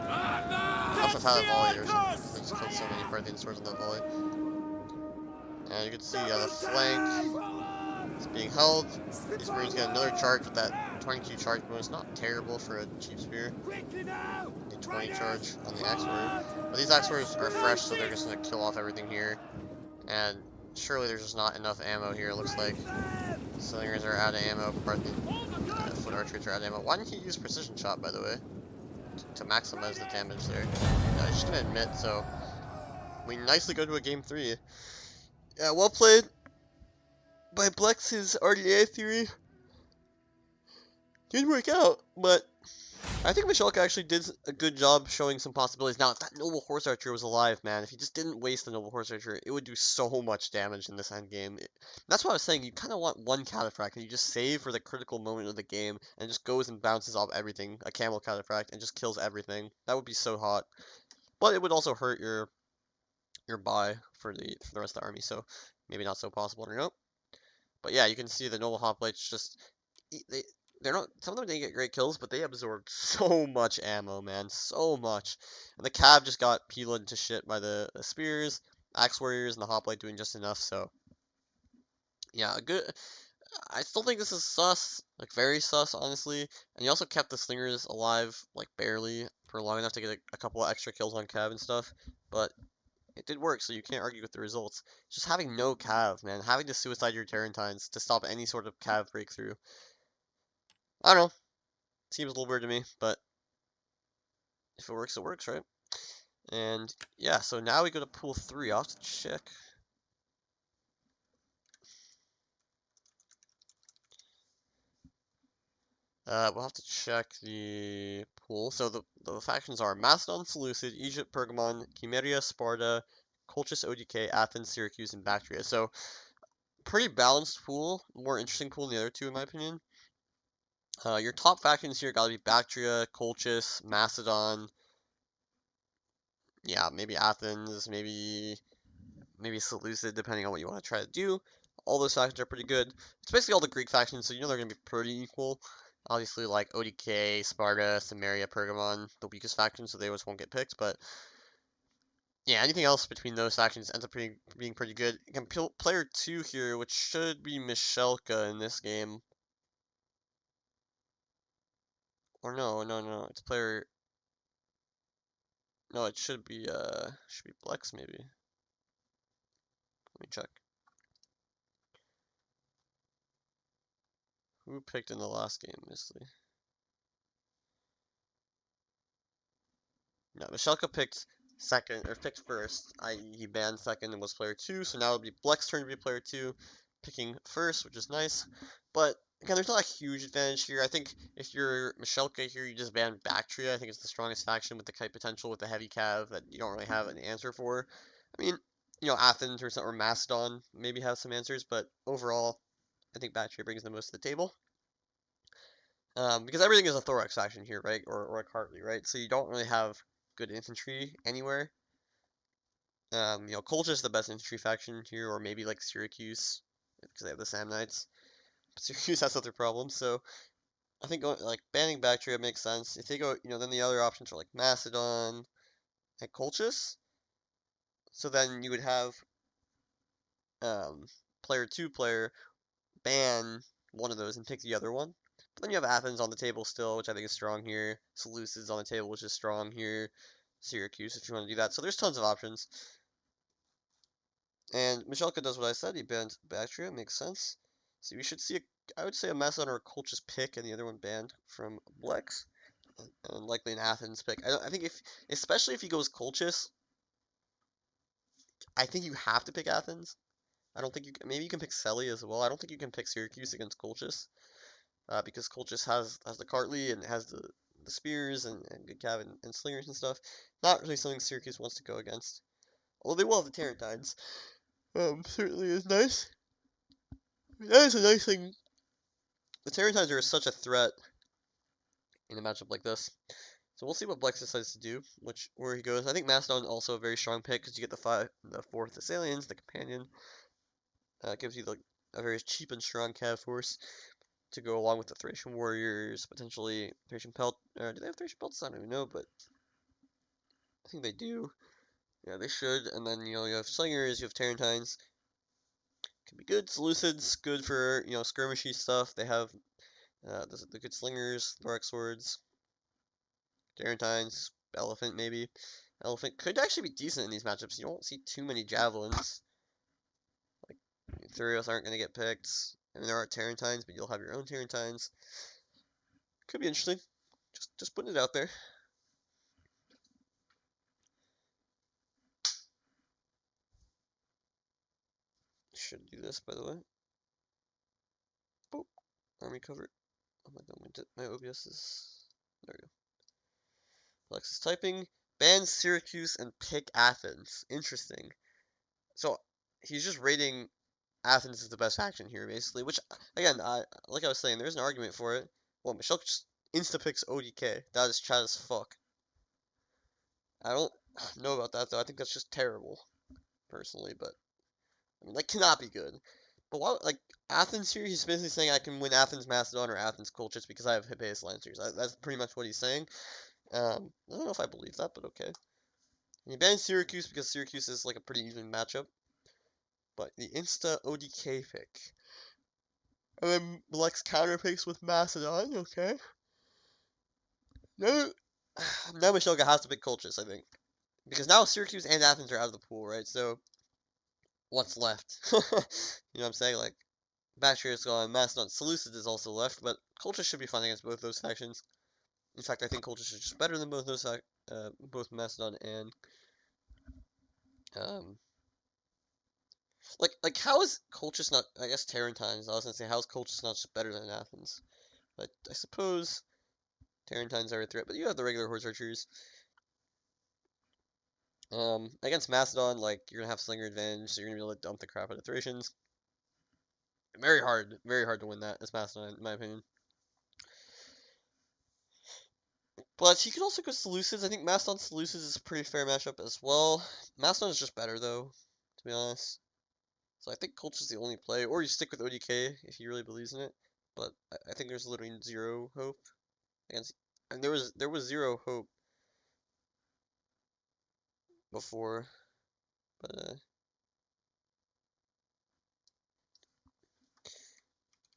I must have had a volley or something. They just killed so many Parthian swords in that volley. And you can see the flank is being held. These Marines get another charge with that 22 charge bonus. Not terrible for a cheap spear. The 20 charge on the Axe Warrior. But these Axe Warriors are fresh, so they're just going to kill off everything here. And surely there's just not enough ammo here, it looks like. Slingers are out of ammo, foot archers are out of ammo. Why didn't he use precision shot, by the way? To maximize the damage there. No, he's just gonna admit, so we nicely go to a game 3. Yeah, well played by Bleks' RDA theory. Didn't work out, but I think Mishelka actually did a good job showing some possibilities. Now, if that Noble Horse Archer was alive, man, if he just didn't waste the Noble Horse Archer, it would do so much damage in this end game. That's what I was saying. You kind of want one Cataphract, and you just save for the critical moment of the game, and just goes and bounces off everything, a Camel Cataphract, and just kills everything. That would be so hot. But it would also hurt your buy for the rest of the army, so maybe not so possible to know. But yeah, you can see the Noble Hoplites just they they're not some of them didn't get great kills, but they absorbed so much ammo, man, so much. And the Cav just got peeled to shit by the spears, Axe Warriors, and the Hoplite doing just enough. So yeah, a good. I still think this is sus, like very sus, honestly. And he also kept the Slingers alive, like barely, for long enough to get a couple of extra kills on Cav and stuff. But it did work, so you can't argue with the results. Just having no Cav, man, having to suicide your Tarentines to stop any sort of Cav breakthrough. I don't know. Seems a little weird to me, but if it works, right? And yeah, so now we go to pool 3. I'll have to check. We'll have to check the pool. So the factions are Macedon, Seleucid, Egypt, Pergamon, Chimeria, Sparta, Colchis, ODK, Athens, Syracuse, and Bactria. So pretty balanced pool. More interesting pool than the other two, in my opinion. Your top factions here gotta be Bactria, Colchis, Macedon. Yeah, maybe Athens, maybe Seleucid, depending on what you want to try to do. All those factions are pretty good. It's basically all the Greek factions, so you know they're going to be pretty equal. Obviously, like ODK, Sparta, Samaria, Pergamon, the weakest factions, so they always won't get picked. But yeah, anything else between those factions ends up being pretty good. You can player 2 here, which should be Mishelka in this game. Or no, it's player. No, it should be Bleks maybe. Let me check. Who picked in the last game, Misty? No, Mishelka picked second, or picked first, i.e. he banned second and was player 2, so now it'll be Blek's turn to be player 2, picking first, which is nice. But, again, there's not a huge advantage here. I think if you're Mishelka here, you just ban Bactria. I think it's the strongest faction with the kite potential, with the heavy cav that you don't really have an answer for. I mean, Athens or Macedon maybe have some answers, but overall, I think Bactria brings the most to the table. Because everything is a thorax faction here, right? Or a Cartly, right? So you don't really have good infantry anywhere. Colchis is the best infantry faction here, or maybe like Syracuse, because they have the Samnites. But Syracuse has other problems, so I think like banning Bactria makes sense. If they go, then the other options are like Macedon and Colchis. So then you would have player 2 player ban one of those and pick the other one. But then you have Athens on the table still, which I think is strong here. Seleucid's on the table, which is strong here. Syracuse, if you want to do that. So there's tons of options. And Mishelka does what I said. He bans Bactria. Makes sense. So we should see, I would say, a Macedon or a Colchis pick, and the other one banned from Bleks. And likely an Athens pick. I think especially if he goes Colchis, I think you have to pick Athens. I don't think maybe you can pick Selly as well. I don't think you can pick Syracuse against Colchis. Because Colchis has the Cartly and has the spears and good cav and slingers and stuff. Not really something Syracuse wants to go against. Although they will have the Tarentines. Certainly is nice. That is a nice thing. The Tarentines are such a threat in a matchup like this. So we'll see what Bleks decides to do, where he goes. I think Macedon also a very strong pick because you get the 4th Thessalians, the companion. Gives you a very cheap and strong cav force to go along with the Thracian warriors, potentially Thracian pelt. Do they have Thracian pelts? I don't even know, but I think they do. Yeah, they should. And then you have slingers, you have Tarentines. Can be good. Seleucids, good for skirmishy stuff. They have the good slingers, thorax swords, Tarentines, elephant maybe. Elephant could actually be decent in these matchups. You don't see too many javelins. Like Thurios aren't going to get picked. I mean, there are Tarentines, but you'll have your own Tarentines. Could be interesting. Just putting it out there. Should do this, by the way. Boop. Army cover. Oh my god, my OBS is... There we go. Bleks is typing. Ban Syracuse and pick Athens. Interesting. So he's just rating Athens is the best faction here, basically. Which, again, like I was saying, there's an argument for it. Well, Mishelka just insta-picks ODK. That is chat as fuck. I don't know about that, though. I think that's just terrible, personally. But, I mean, that cannot be good. But why, like, Athens here, he's basically saying I can win Athens Macedon or Athens Colchis because I have Hippias Lancers. That's pretty much what he's saying. I don't know if I believe that, but okay. And he banned Syracuse because Syracuse is, like, a pretty even matchup. But the insta ODK pick. And then Bleks counter picks with Macedon, okay. No, now Mishelka has to pick Colchis, I think. Because now Syracuse and Athens are out of the pool, right? So, what's left? You know what I'm saying? Like, Bachelor is gone, Macedon Seleucid is also left, but Colchis should be fun against both those factions. In fact, I think Colchis is just better than both those, both Macedon and, like, how is Colchis not, I guess Tarentines, I was gonna say, how is Colchis not just better than Athens? But I suppose Tarentines are a threat, but you have the regular horse archers. Against Macedon, like, you're gonna have Slinger advantage, so you're gonna be able to dump the crap out of Thracians. Very hard to win that as Macedon, in my opinion. But he could also go Seleucids. I think Macedon Seleucids is a pretty fair matchup as well. Macedon is just better, though, to be honest. So I think Colch is the only play, or you stick with ODK if he really believes in it. But I think there's literally zero hope against, and there was zero hope before, but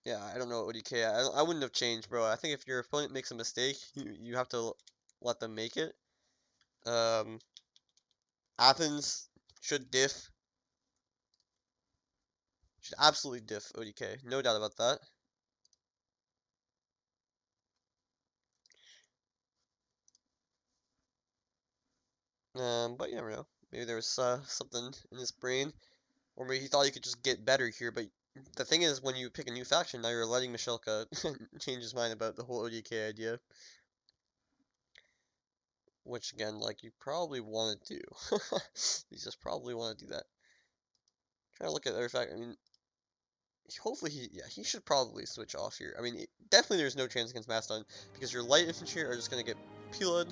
yeah, I don't know ODK. I wouldn't have changed, bro. I think if your opponent makes a mistake, you have to let them make it. Athens should diff, should absolutely diff ODK, no doubt about that. But you never know. Maybe there was something in his brain, or maybe he thought he could just get better here. But the thing is, when you pick a new faction, now you're letting Mishelka change his mind about the whole ODK idea. Which again, like you probably want to do. You just probably want to do that. Trying to look at other fact. I mean, hopefully he should probably switch off here. I mean, definitely there's no chance against Macedon because your light infantry are just gonna get peeled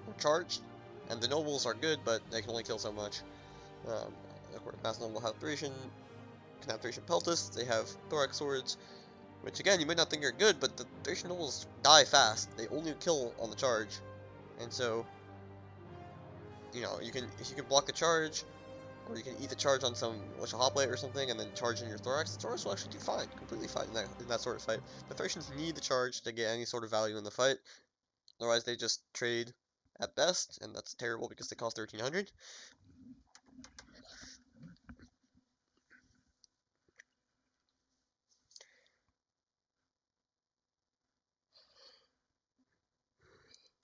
or charged, and the nobles are good, but they can only kill so much. Of course, Macedon will have Thracian, can have Thracian Peltasts. They have Thorax swords, which again you might not think are good, but the Thracian nobles die fast. They only kill on the charge, and so you know you can if you can block the charge. Or you can eat the charge on some Witch Hoplite or something and then charge in your Thorax. The Thorax will actually do fine, completely fine in that sort of fight. The Thracians need the charge to get any sort of value in the fight. Otherwise they just trade at best, and that's terrible because they cost 1300.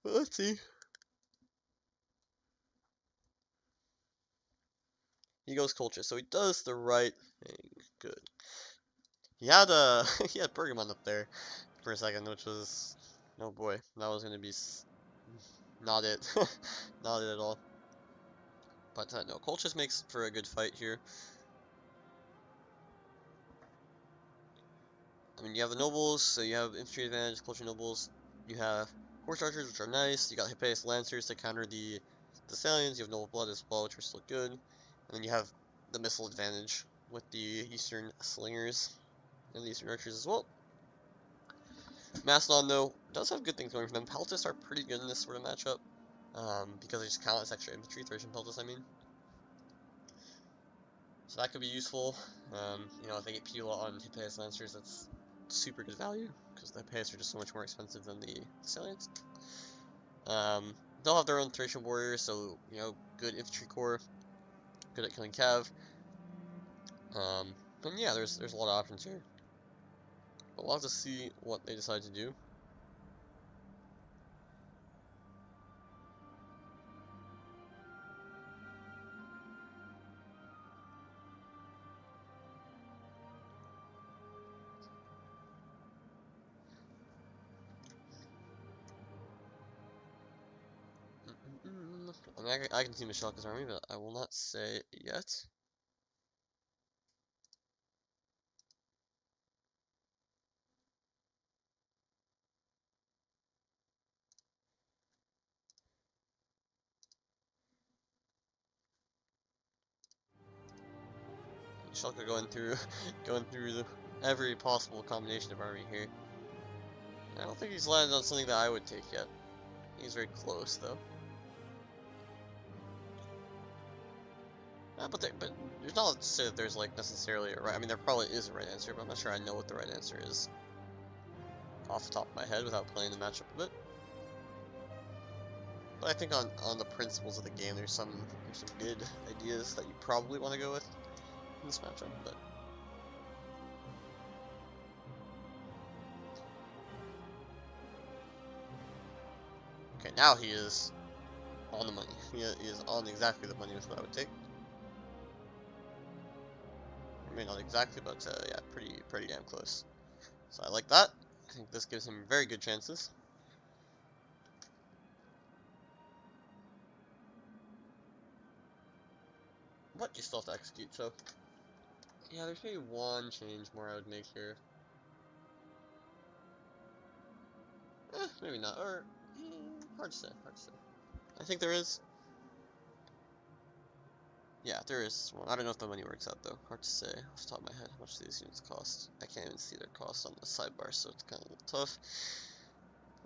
But let's see. He goes Colchis, so he does the right thing. Good. He had he had Bergamon up there for a second, which was oh boy, that was gonna be not it, not it at all. But no, Colchis makes for a good fight here. I mean, you have the nobles, so you have infantry advantage, culture nobles. You have horse archers, which are nice. You got Hippias lancers to counter the stallions. You have noble blood as well, which are still good. And then you have the missile advantage with the eastern slingers and the eastern archers as well. Macedon, though, does have good things going for them. Peltasts are pretty good in this sort of matchup because they just count as extra infantry. Thracian Peltasts, I mean. So that could be useful. You know, if they get Pila on Hippias lancers, that's super good value because the Hippias are just so much more expensive than the Stallions. They'll have their own Thracian warriors, so you know, good infantry corps, good at killing cav. And yeah, there's a lot of options here. But we'll have to see what they decide to do. mean, I can see Mishelka's army, but I will not say yet. Mishelka going through every possible combination of army here. I don't think he's landed on something that I would take yet. He's very close though. But there's not to say that there's like necessarily a right. I mean, there probably is a right answer, but I'm not sure I know what the right answer is off the top of my head without playing the matchup a bit. But I think on the principles of the game, there's some good ideas that you probably want to go with in this matchup. But okay, now he is on the money. He is on exactly the money with what I would take. I mean, not exactly, but yeah, pretty damn close. So I like that. I think this gives him very good chances. But you still have to execute, so yeah, there's maybe one change more I would make here. Maybe not, or hard to say, hard to say. I think there is. Yeah, there is one. I don't know if the money works out though. Hard to say off the top of my head how much these units cost. I can't even see their costs on the sidebar, so it's kind of tough.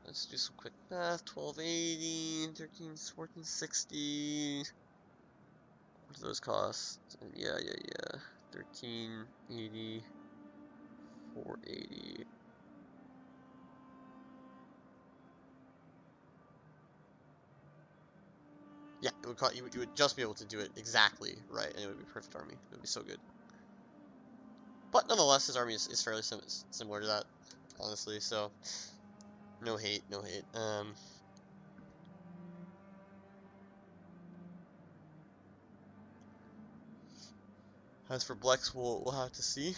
Let's do some quick math. 1280, 1460. What do those cost? Yeah. 1380, 480. Yeah, it would cost, you would just be able to do it exactly right, and it would be a perfect army. It would be so good. But nonetheless, his army is fairly similar to that, honestly. So no hate, no hate. As for Bleks, we'll have to see.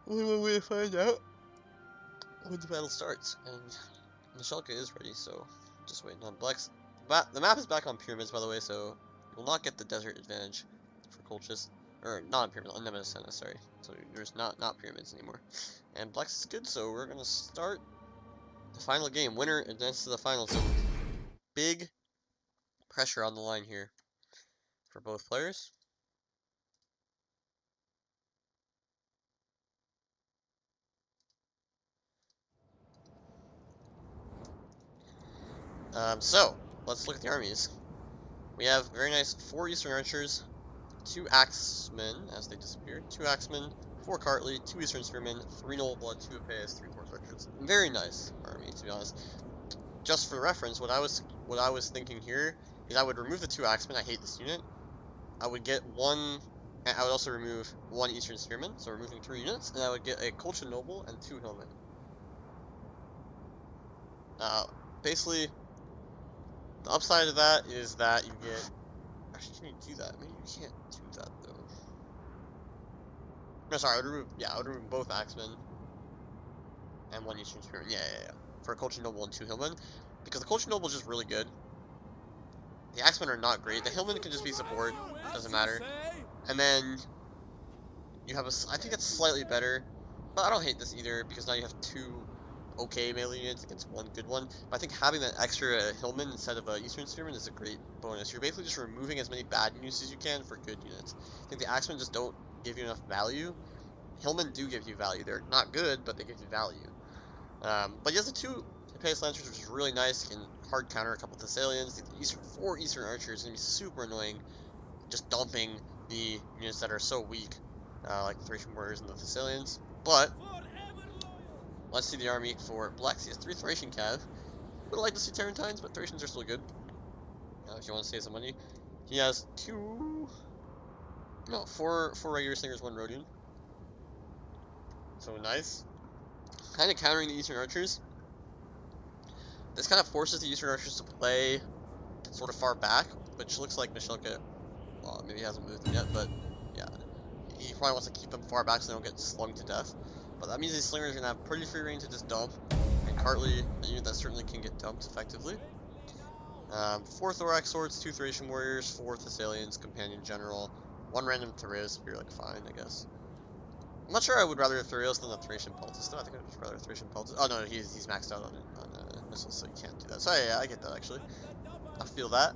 Only one way to find out when the battle starts, and Mishelka is ready, so just waiting on Bleks. The map is back on pyramids, by the way, so you will not get the desert advantage for Colchis, or not on pyramids, on Nemesis, sorry. So there's not pyramids anymore. And Bleks is good, so we're gonna start the final game. Winner advances to the final, so big pressure on the line here for both players. So let's look at the armies. We have very nice 4 Eastern Archers, 2 Axemen as they disappeared, 2 Axemen, 4 Cartley, 2 Eastern Spearmen, 3 Noble Blood, 2 Epais, 3 Force Archers. Very nice army, to be honest. Just for reference, what I was thinking here is I would remove the 2 Axemen. I hate this unit. I would get 1. And I would also remove 1 Eastern Spearman, so removing 3 units, and I would get a Colchian Noble and 2 Hillmen. Basically, the upside of that is that you get. Actually, can you do that? Maybe you can't do that though. No, sorry, I would remove both Axemen and 1 Eastern Spearman. Yeah. For a Colchian Noble and 2 Hillmen, because the Colchian Noble is just really good. The Axemen are not great. The Hillmen can just be support, doesn't matter. And then you have I think that's slightly better, but I don't hate this either because now you have 2 okay melee units against 1 good one. But I think having that extra Hillman instead of Eastern Spearman is a great bonus. You're basically just removing as many bad units as you can for good units. I think the Axemen just don't give you enough value. Hillmen do give you value. They're not good, but they give you value. But he has the 2 Epais Lancers, which is really nice. Can hard counter a couple of Thessalians. The 4 Eastern Archers can be super annoying, just dumping the units that are so weak, like the Thracian Warriors and the Thessalians. But let's see the army for Bleks. He has 3 Thracian Cav. Would like to see Tarentines, but Thracians are still good. If you want to save some money. He has 4 regular slingers, 1 Rhodian. So nice. Kind of countering the Eastern Archers. This kind of forces the Eastern Archers to play sort of far back, which looks like Mishelka, well, maybe he hasn't moved them yet, but yeah. He probably wants to keep them far back so they don't get slung to death. But that means these slingers are going to have pretty free reign to just dump. And Cartley, a unit that certainly can get dumped effectively. 4 Thorax Swords, 2 Thracian Warriors, 4 Thessalians, Companion General, 1 random Therios, if you're like fine, I guess. I'm not sure I would rather a Therios than a Thracian Peltist, though. I think I'd just rather a Thracian Peltist. Oh no, he's maxed out on missiles, so you can't do that. So yeah, I get that actually. I feel that.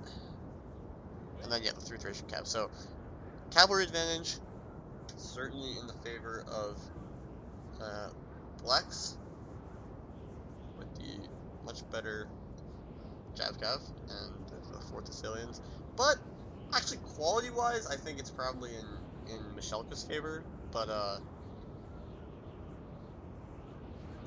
And then yeah, the 3 Thracian Cav. So, cavalry advantage, certainly in the favor of Bleks, with the much better Jav Cav and the 4 Thessalians. But actually, quality-wise, I think it's probably in Mishelka's favor. But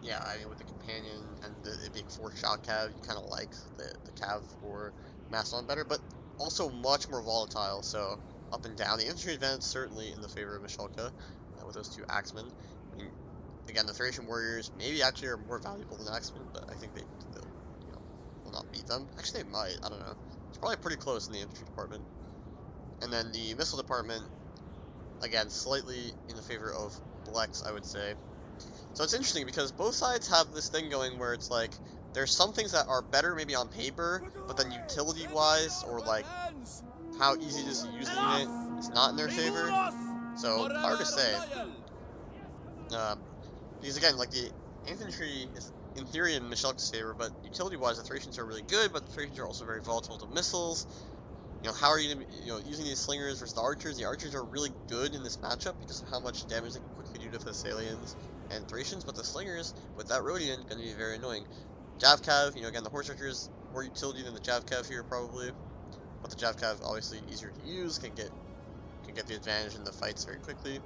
yeah, I mean with the companion and it being 4 shot Cav, you kind of like the Cav or Mastodon better. But also much more volatile, so up and down. The infantry advantage certainly in the favor of Mishelka with those 2 axemen. I mean, again, the Thracian warriors maybe actually are more valuable than axemen, but I think they'll will not beat them. Actually, they might. I don't know. It's probably pretty close in the infantry department. And then the missile department, again, slightly in the favor of Bleks, I would say. So it's interesting because both sides have this thing going where it's like there's some things that are better maybe on paper, but then utility-wise or like how easy it is to use the unit, it's not in their favor. So hard to say. Because again, like the infantry is in theory in Mishelka's favor, but utility-wise the Thracians are really good, but the Thracians are also very volatile to missiles. You know, how are you gonna be, using these slingers versus the archers? The archers are really good in this matchup because of how much damage they can quickly do to the Thessalians and Thracians, but the slingers with that Rhodian gonna be very annoying. Jav Cav, again the horse archers more utility than the Jav Cav here probably, but the Jav Cav obviously easier to use, can get the advantage in the fights very quickly.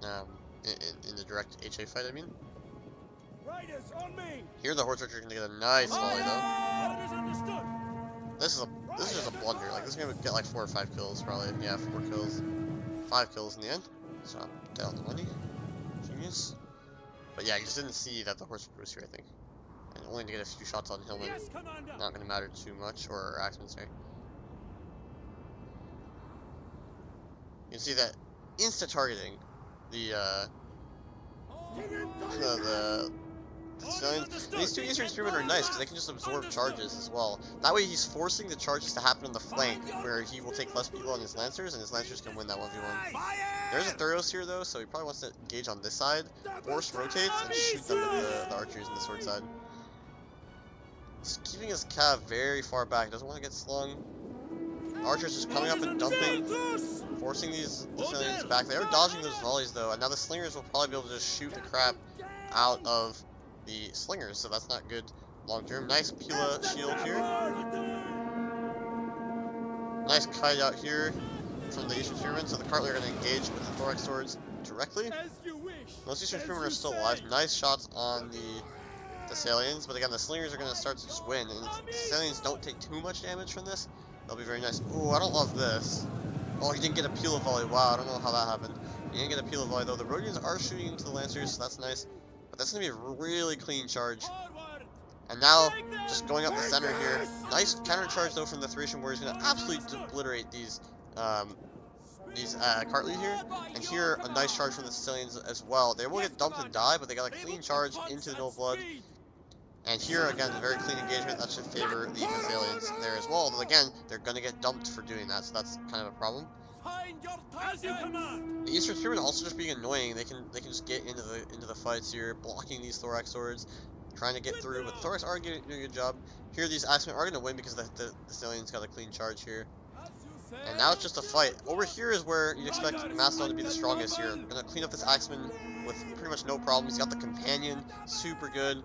In the direct HA fight, I mean. Here the horse archer is gonna get a nice volley though. This is just a blunder. Like this is gonna get like 4 or 5 kills probably. Yeah, 4 kills, 5 kills in the end. So I'm down the money. Genius. But yeah, I just didn't see that the horse was here. I think, and only to get a few shots on Hillman. Not gonna matter too much, or Axeman, sorry. You can see that insta targeting the these 2 Eastern Spearmen are nice because they can just absorb charges as well. That way he's forcing the charges to happen on the flank, where he will take less people on his Lancers, and his Lancers can win that 1v1. There's a Thuros here though, so he probably wants to engage on this side, force rotates, and shoot them with the archers on the sword side. He's keeping his Cav very far back, doesn't want to get slung. The archers just coming up and dumping, forcing these Thessalians back. They are dodging those volleys though, and now the slingers will probably be able to just shoot the crap out of the slingers, so that's not good long term. Nice Pila shield here. Nice kite out here from the Eastern Spearmen, so the Cartler are going to engage with the Thorax Swords directly. Most Eastern Spearmen are still alive. Nice shots on the Thessalians, but again, the slingers are going to start to just win, and if the Thessalians don't take too much damage from this, they'll be very nice. Ooh, I don't love this. Oh, he didn't get a Pila volley. Wow, I don't know how that happened. He didn't get a Pila volley though. The Rhodians are shooting into the Lancers, so that's nice. But that's going to be a really clean charge. And now, just going up the center here. Nice counter charge though from the Thracian Warriors. Going to absolutely obliterate these Cartleys here. And here, a nice charge from the Sicilians as well. They will get dumped and die, but they got a clean charge into the Noble Blood. And here, again, a very clean engagement. That should favor the Thessalians there as well. Although, again, they're going to get dumped for doing that, so that's kind of a problem. The Eastern Spearmen also just being annoying. They can just get into the fights here, blocking these Thorax Swords, trying to get through. But the Thorax are doing a good job. Here, these Axemen are going to win because the Thessalians got a clean charge here. And now it's just a fight. Over here is where you'd expect Mastodon to be the strongest here. Going to clean up this Axeman with pretty much no problem. He's got the Companion, super good.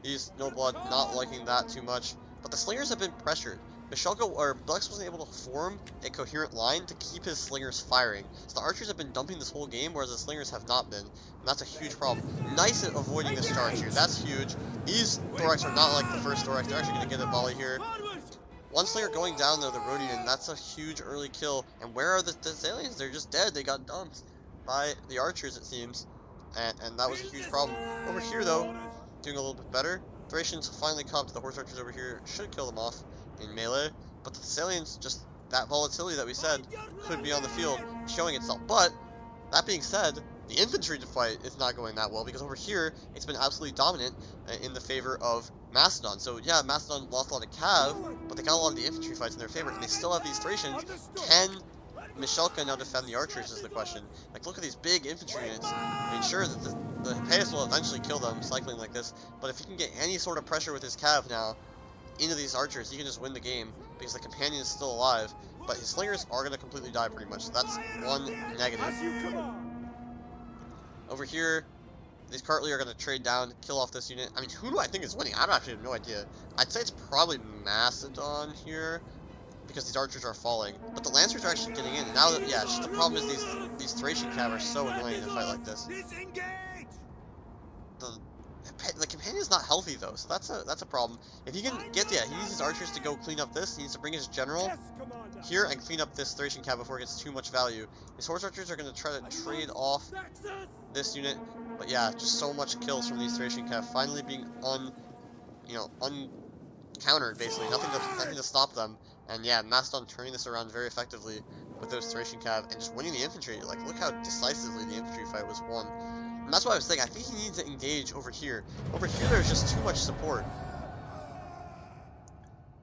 He's no blood, not liking that too much. But the slingers have been pressured. Mishelka or Bleks wasn't able to form a coherent line to keep his slingers firing. So the archers have been dumping this whole game, whereas the slingers have not been. And that's a huge problem. Nice at avoiding this charge here. That's huge. These Thorax are not like the first Thorax. They're actually going to get a volley here. One slinger going down though, the Rhodian. That's a huge early kill. And where are the Thessalians? They're just dead. They got dumped by the archers, it seems. And that was a huge problem. Over here though, doing a little bit better. Thracians finally caught up to the horse archers over here. Should kill them off in melee. But the Thessalians, just that volatility that we said, could be on the field showing itself. But, that being said, the infantry fight is not going that well because over here, it's been absolutely dominant in the favor of Macedon. So yeah, Macedon lost a lot of cav, but they got a lot of the infantry fights in their favor, and they still have these Thracians. Can Mishelka now defend the archers is the question. Like, look at these big infantry units. I mean, sure, that the Hippeus will eventually kill them, cycling like this, but if he can get any sort of pressure with his cav now into these archers, he can just win the game, because the companion is still alive, but his slingers are going to completely die pretty much, so that's one negative. As you command. Over here, these Cartly are going to trade down, kill off this unit. I mean, who do I think is winning? I actually have no idea. I'd say it's probably Macedon here, because these archers are falling. But the Lancers are actually getting in. And now, yeah, just the problem is these Thracian cav are so annoying in a fight like this. Disengage. The companion's not healthy though, so that's a problem. If he can get, yeah, he needs his archers to go clean up this. He needs to bring his general Yes, Commander. here and clean up this Thracian cav before it gets too much value. His horse archers are going to try to trade off this unit, but yeah, just so much kills from these Thracian cav finally being uncountered basically. Nothing to stop them. And yeah, Macedon turning this around very effectively with those Thracian cav and just winning the infantry. Like, look how decisively the infantry fight was won. And that's what I was saying. I think he needs to engage over here. Over here, there's just too much support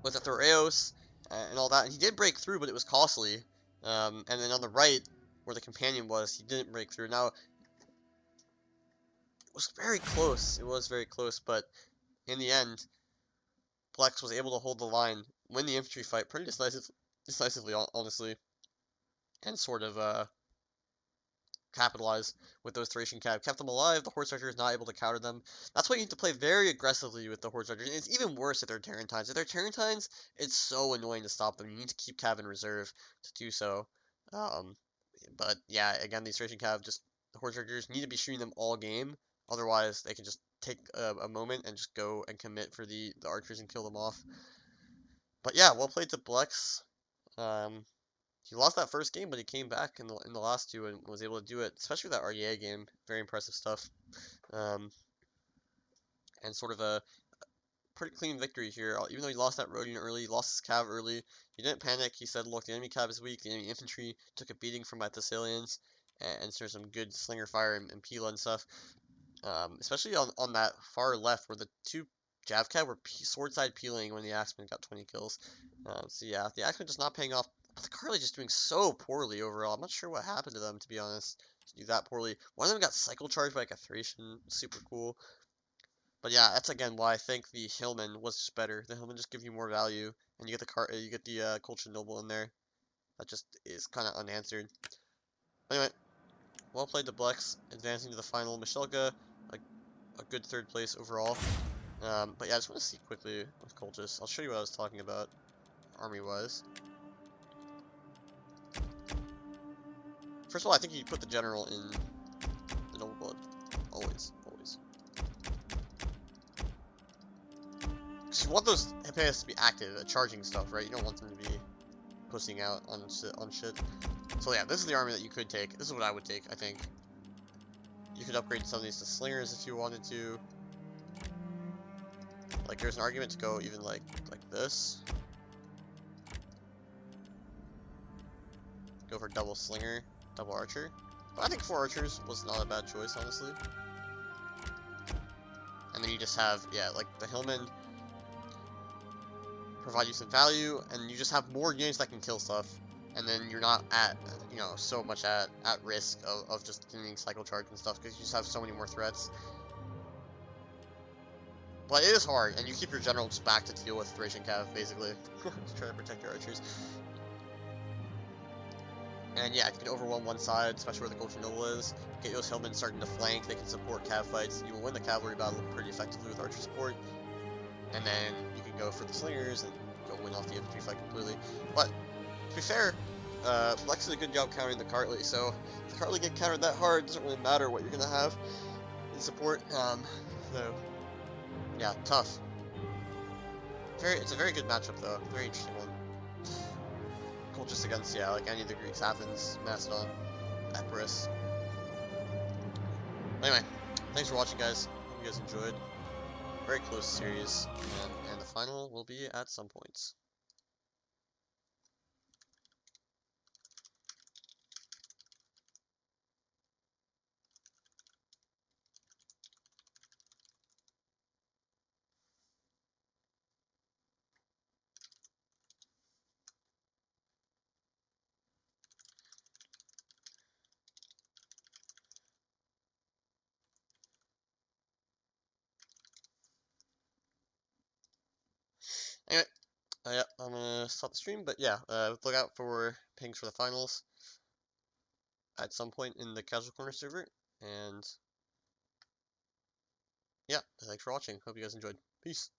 with the Thoreos and all that. And he did break through, but it was costly. And then on the right, where the companion was, he didn't break through. Now, it was very close. It was very close, but in the end, Bleks was able to hold the line, win the infantry fight pretty decisively, honestly, and sort of capitalize with those Thracian cav. Kept them alive. The horse archer is not able to counter them. That's why you need to play very aggressively with the horse archers. And it's even worse if they're Tarentines. If they're Tarentines, it's so annoying to stop them. You need to keep cav in reserve to do so. But yeah, again, these Thracian cav, just the horse archers need to be shooting them all game. Otherwise, they can just take a moment and just go and commit for the archers and kill them off. But yeah, well played to Bleks. He lost that first game, but he came back in the last two and was able to do it, especially that REA game. Very impressive stuff. And sort of a pretty clean victory here. Even though he lost that Rhodian early, he lost his cav early, he didn't panic. He said, look, the enemy cav is weak, the enemy infantry took a beating from my Thessalians, and there's some good slinger fire and Pila and stuff. Especially on that far left where the two Jav cav were swordside peeling when the Axemen got 20 kills. So yeah, the Axemen just not paying off. But the Carly just doing so poorly overall. I'm not sure what happened to them, to be honest, to do that poorly. One of them got cycle charged by like a Thracian, super cool. But yeah, that's again why I think the Hillman was just better. The Hillman just give you more value, and you get the Culture Noble in there. That just is kind of unanswered. Anyway, well played to Bleks, advancing to the final. Mishelka, a good third place overall. But yeah, I just want to see quickly with Cultist. I'll show you what I was talking about, army-wise. First of all, I think you put the general in the noble blood. Always, always. Because you want those Hippeus to be active, charging stuff, right? You don't want them to be pushing out on shit. So yeah, this is the army that you could take. This is what I would take, I think. You could upgrade some of these to slingers if you wanted to. Like, there's an argument to go even like this. Go for double slinger. Double archer. But I think 4 archers was not a bad choice, honestly. And then you just have, yeah, like the Hillman provide you some value, and you just have more units that can kill stuff. And then you're not at, so much at risk of just getting cycle charge and stuff, because you just have so many more threats. But it is hard, and you keep your generals back to deal with Thracian cav, basically. Just try to protect your archers. And yeah, if you can overwhelm one side, especially where the Culture Noble is, get those Hillmen starting to flank, they can support cav fights, you will win the cavalry battle pretty effectively with archer support. And then you can go for the slingers and go win off the infantry fight completely. But, to be fair, Bleks did a good job countering the Cartly, so if the Cartly get countered that hard, it doesn't really matter what you're going to have in support. So, yeah, tough. It's a very good matchup, though. Very interesting one. Just against, yeah, like any of the Greeks, Athens, Macedon, Epirus. Anyway, thanks for watching, guys. Hope you guys enjoyed. Very close series, and the final will be at some points. Yeah, I'm gonna stop the stream, but yeah, look out for pings for the finals at some point in the Casual Corner server, and yeah, thanks for watching. Hope you guys enjoyed. Peace.